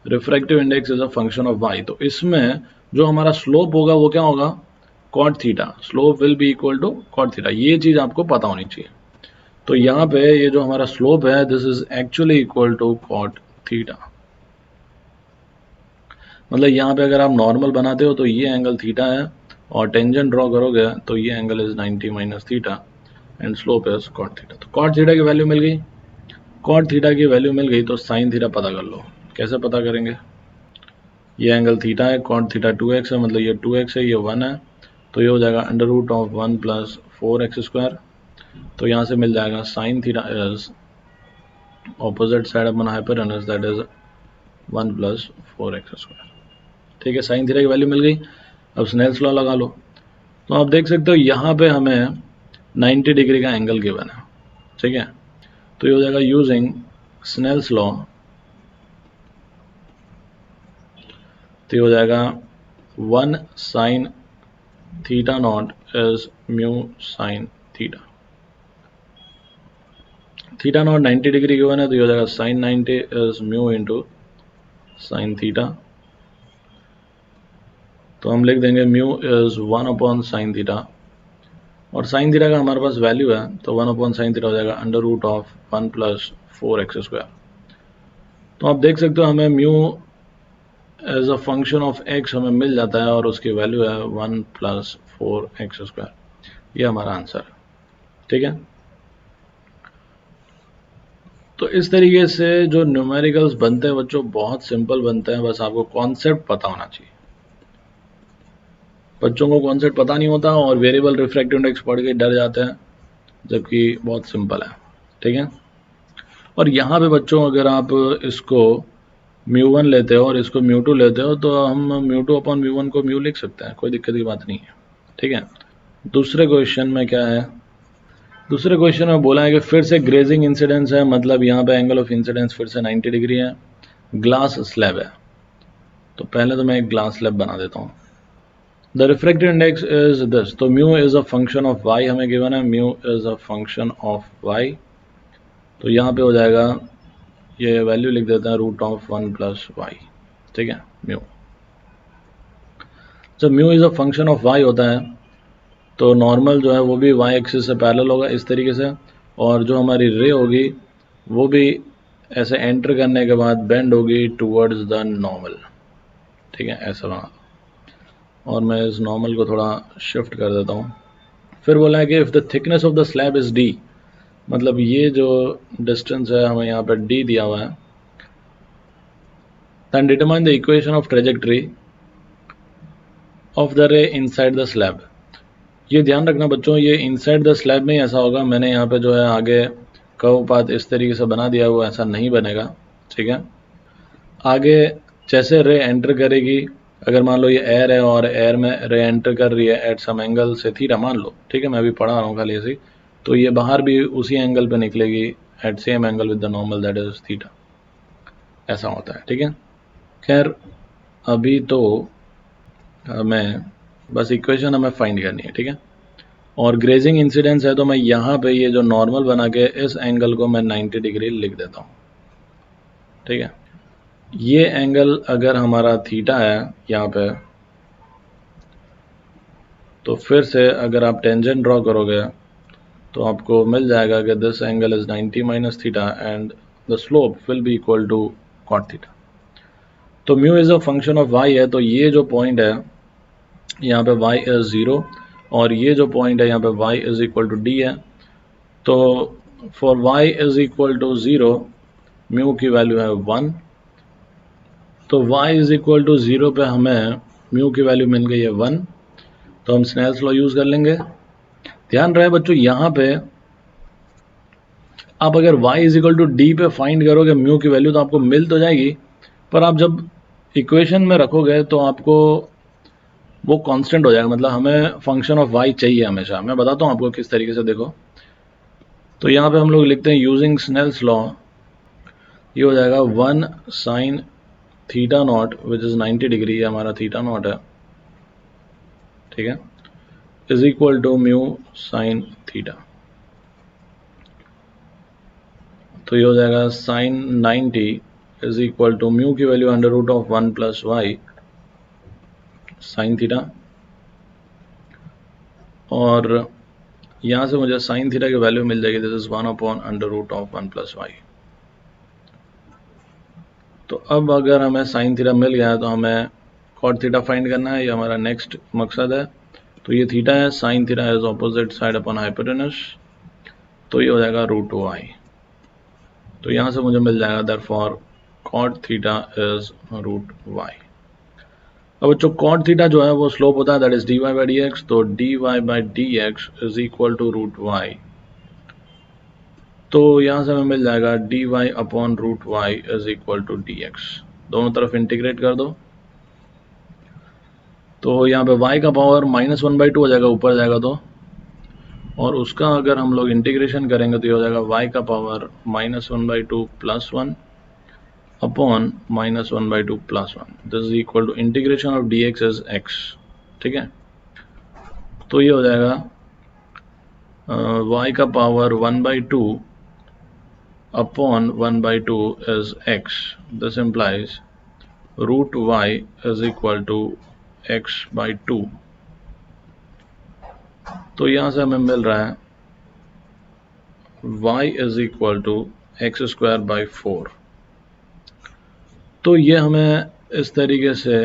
refractive index is a function of y, तो इसमें जो हमारा स्लोप होगा वो क्या होगा, cot theta. Slope will be equal to cot theta, ये चीज आपको पता होनी चाहिए। तो यहाँ पे ये जो हमारा स्लोप है this is actually equal to cot theta. मतलब यहाँ पे अगर आप नॉर्मल बनाते हो तो ये एंगल थीटा है, और टेंजेंट ड्रॉ करोगे तो ये angle is 90 minus theta and slope is cot theta. तो कॉट थीटा की वैल्यू मिल गई, कॉट थीटा की वैल्यू मिल गई, तो साइन थीटा पता कर लो। कैसे पता करेंगे, ये एंगल थीटा है, कॉट थीटा 2x है, मतलब ये 2x है, ये 1 है, तो ये हो जाएगा under root of 1 plus 4x square. तो यहाँ से मिल जाएगा sine theta is opposite side upon hypotenuse that is 1 plus 4x square, ठीक है। साइन थीटा की वैल्यू मिल गई, अब स्नेल्स लॉ लगा लो। तो आप देख सकते हो यहाँ पे हमें 90 डिग्री का एंगल गिवन है, ठीक है। तो ये हो जाएगा यूजिंग स्नेल्स लॉ, तो ये हो जाएगा 1 sine theta nought is mu sine theta. Theta nought 90 degree given है, तो ये हो जाएगा sine 90 is mu into sine theta. तो हम लिख देंगे mu is 1 upon sine theta, और साइन थीटा का हमारे पास वैल्यू है, तो 1 अपॉन साइन थीटा हो जाएगा under root of 1 plus 4x square. तो आप देख सकते हो हमें mu as a function of x हमें मिल जाता है, और उसकी वैल्यू है 1 प्लस 4x स्क्वायर। ये हमारा आंसर है, ठीक है। तो इस तरीके से जो न्यूमेरिकल्स बनते हैं बच्चों बहुत सिंपल बनते हैं, बस आपको कॉन्सेप्ट पता होना चाहिए। बच्चों को कॉन्सेप्ट पता नहीं होता और वेरिएबल रिफ्रैक्टिव इंडेक्स पढ़ के डर जाते हैं, जबकि बहुत सिंपल है, ठीक है। और यहाँ पे बच्चों अगर आप इसको μ1 लेते हो और इसको μ2 लेते हो तो हम μ2 अपॉन μ1 को म्यू लिख सकते हैं, कोई दिक्कत की बात नहीं है, ठीक है। दूसरे क्वेश्चन में क्या है, दूसरे क्वेश्चन में बोला है कि फिर से ग्रेजिंग इंसिडेंस है, मतलब यहाँ पे एंगल ऑफ इंसिडेंस फिर से 90 डिग्री है, ग्लास स्लैब है। तो पहले तो मैं एक ग्लास स्लैब बना देता हूँ। The refractive index is this, तो mu is a function of Y हमें गिवन है, mu is a function of Y. तो यहाँ पे हो जाएगा, ये वैल्यू लिख देते हैं √1 + y, ठीक है, म्यू। जब mu is a function of y होता है तो नॉर्मल जो है वो भी वाई एक्सिस से पैरेलल होगा इस तरीके से, और जो हमारी रे होगी वो भी ऐसे एंटर करने के बाद बेंड होगी टूवर्ड्स द नॉर्मल, ठीक है, ऐसा बना। और मैं इस नॉर्मल को थोड़ा शिफ्ट कर देता हूँ। फिर बोला है कि if the thickness of the slab is d, मतलब ये जो डिस्टेंस है हमें यहाँ पर d दिया हुआ है, then determine the equation of trajectory of the ray inside the slab। ये ध्यान रखना बच्चों, ये इनसाइड द स्लैब में ही ऐसा होगा, मैंने यहाँ पे जो है आगे कर्व पाथ इस तरीके से बना दिया, वो ऐसा नहीं बनेगा, ठीक है। आगे जैसे रे एंटर करेगी, अगर मान लो ये एयर है और एयर में रे एंटर कर रही है एट सम एंगल से थीटा मान लो, ठीक है, मैं अभी पढ़ा रहा हूँ खाली ऐसे, तो ये बाहर भी उसी एंगल पे निकलेगी at same angle with the normal that is theta, ऐसा होता है, ठीक है। खैर अभी तो हमें बस इक्वेशन हमें फाइंड करनी है, ठीक है। और ग्रेजिंग इंसिडेंस है तो मैं यहाँ पे ये जो नॉर्मल बना के इस एंगल को मैं 90 डिग्री लिख देता हूँ, ठीक है। ये एंगल अगर हमारा थीटा है यहाँ पे, तो फिर से अगर आप टेंजेंट ड्रॉ करोगे तो आपको मिल जाएगा कि this angle is 90 minus theta and the slope will be equal to cot theta. तो mu is a function of Y है, तो ये जो पॉइंट है यहाँ पे y इज 0 और ये जो पॉइंट है यहाँ पे y is equal to d है। तो for y is equal to 0 mu की वैल्यू है 1, तो y इज इक्वल टू 0 पे हमें म्यू की वैल्यू मिल गई है 1, तो हम स्नेल्स लॉ यूज कर लेंगे। ध्यान रहे बच्चों यहाँ पे आप अगर y is equal to d पे फाइंड करोगे म्यू की वैल्यू तो आपको मिल तो जाएगी, पर आप जब इक्वेशन में रखोगे तो आपको वो कांस्टेंट हो जाएगा, मतलब हमें फंक्शन ऑफ y चाहिए हमेशा। मैं बताता हूँ आपको किस तरीके से, देखो तो यहाँ पे हम लोग लिखते हैं यूजिंग स्नेल्स लॉ, ये हो जाएगा 1 sine theta naught which is 90 degree, ये हमारा थीटा नॉट है, ठीक है, is equal to mu sine theta. तो ये हो जाएगा sine 90 is equal to mu की वैल्यू √1 + y साइन थीटा, और यहाँ से मुझे साइन थीटा की वैल्यू मिल जाएगी, दिस इज 1/√1 + y। तो अब अगर हमें साइन थीटा मिल गया है तो हमें कॉट थीटा फाइंड करना है, ये हमारा नेक्स्ट मकसद है। तो ये थीटा है, sine theta is opposite side upon hypotenuse, तो ये हो जाएगा √y। तो यहाँ से मुझे मिल जाएगा therefore cot theta is √y। अब बच्चों कॉट थीटा जो है वो स्लोप होता है दैट इज dy/dx, तो dy/dx is equal to √y। तो यहाँ से हमें मिल जाएगा dy/√y is equal to dx, दोनों तरफ इंटीग्रेट कर दो। तो यहाँ पे y का पावर -1/2 हो जाएगा, ऊपर जाएगा तो, और उसका अगर हम लोग इंटीग्रेशन करेंगे तो ये हो जाएगा y का power -1/2 + 1 upon -1/2 + 1, this is equal to integration of dx is x, ठीक है। तो ये हो जाएगा y का power 1/2 upon 1/2 is x, this implies √y is equal to x/2। तो यहाँ से हमें मिल रहा है y is equal to x²/4। तो ये हमें इस तरीके से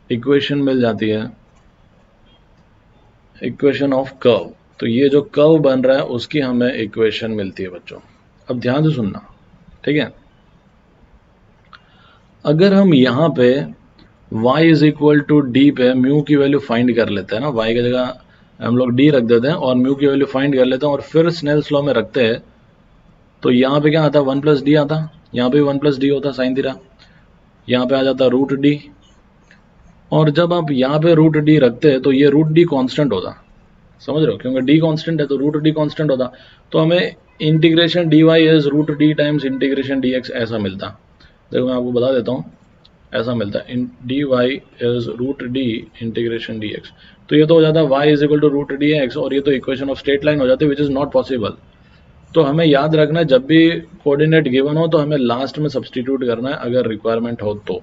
इक्वेशन मिल जाती है, इक्वेशन ऑफ कर्व। तो ये जो कर्व बन रहा है उसकी हमें इक्वेशन मिलती है बच्चों। अब ध्यान से सुनना, ठीक है। अगर हम यहाँ पे y is equal to d पे म्यू की वैल्यू फाइंड कर लेते हैं ना, y की जगह हम लोग डी रख देते हैं और म्यू की वैल्यू फाइंड कर लेते हैं और फिर स्नेल्स लॉ में रखते हैं। तो यहाँ पे क्या आता है, 1 प्लस डी आता, यहाँ पे 1 प्लस डी होता साइन थीटा, यहाँ पे आ जाता रूट डी, और जब आप यहाँ पे रूट डी रखते हैं तो ये रूट डी कांस्टेंट होता, समझ रहे हो, क्योंकि डी कांस्टेंट है तो रूट डी कांस्टेंट होता, तो हमें integration d y is root d times integration d x ऐसा मिलता। देखो मैं आपको बता देता हूँ, ऐसा मिलता है, d y is root d integration d x. तो ये तो हो जाता है y is equal to root d x, और ये तो इक्वेशन ऑफ स्ट्रेट लाइन हो जाती है विच इज़ नॉट पॉसिबल। तो हमें याद रखना है जब भी कोऑर्डिनेट गिवन हो तो हमें लास्ट में सब्सटीट्यूट करना है अगर रिक्वायरमेंट हो तो।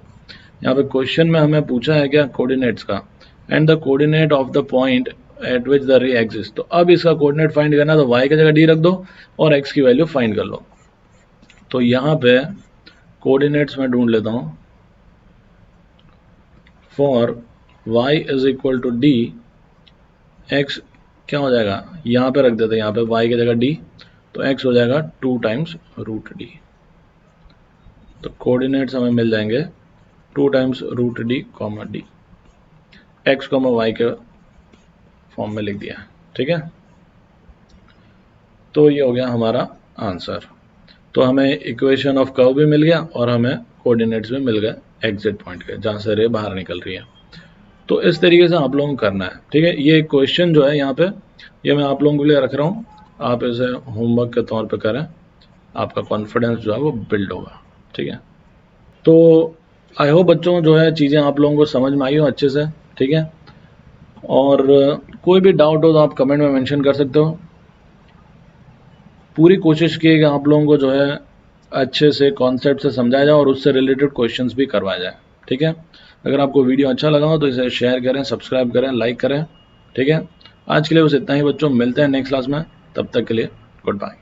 यहाँ पे क्वेश्चन में हमें पूछा है क्या, कोऑर्डिनेट्स का, and the coordinate of the point eight which the रे एग्जिस्ट। तो अब इसका कोऑर्डिनेट फाइंड करना है तो y की जगह d रख दो और x की वैल्यू फाइंड कर लो। तो यहाँ पे कोऑर्डिनेट्स में ढूंढ लेता हूँ, for y is equal to d, x क्या हो जाएगा, यहाँ पे रख देते हैं, यहाँ पे y की जगह d, तो x हो जाएगा 2 टाइम्स रूट डी। तो कोऑर्डिनेट्स हमें मिल जाएंगे 2 times root d comma d, x comma y के फॉर्म में लिख दिया, ठीक है। तो ये हो गया हमारा आंसर। तो हमें इक्वेशन ऑफ कर्व भी मिल गया और हमें कोऑर्डिनेट्स भी मिल गए एग्जिट पॉइंट के, जहाँ से रे बाहर निकल रही है। तो इस तरीके से आप लोगों को करना है, ठीक है। ये क्वेश्चन जो है यहाँ पे, ये मैं आप लोगों के लिए रख रहा हूँ, आप इसे होमवर्क के तौर पे करें, आपका कॉन्फिडेंस जो है वो बिल्ड होगा, ठीक है। तो आई होप बच्चों जो है चीज़ें आप लोगों को समझ में आई हो अच्छे से, ठीक है। और कोई भी डाउट हो तो आप कमेंट में मेंशन कर सकते हो। पूरी कोशिश की कि आप लोगों को जो है अच्छे से कॉन्सेप्ट से समझाया जाए और उससे रिलेटेड क्वेश्चंस भी करवाया जाए, ठीक है। अगर आपको वीडियो अच्छा लगा हो तो इसे शेयर करें, सब्सक्राइब करें, लाइक करें, ठीक है। आज के लिए बस इतना ही बच्चों, मिलते हैं नेक्स्ट क्लास में, तब तक के लिए गुड बाय।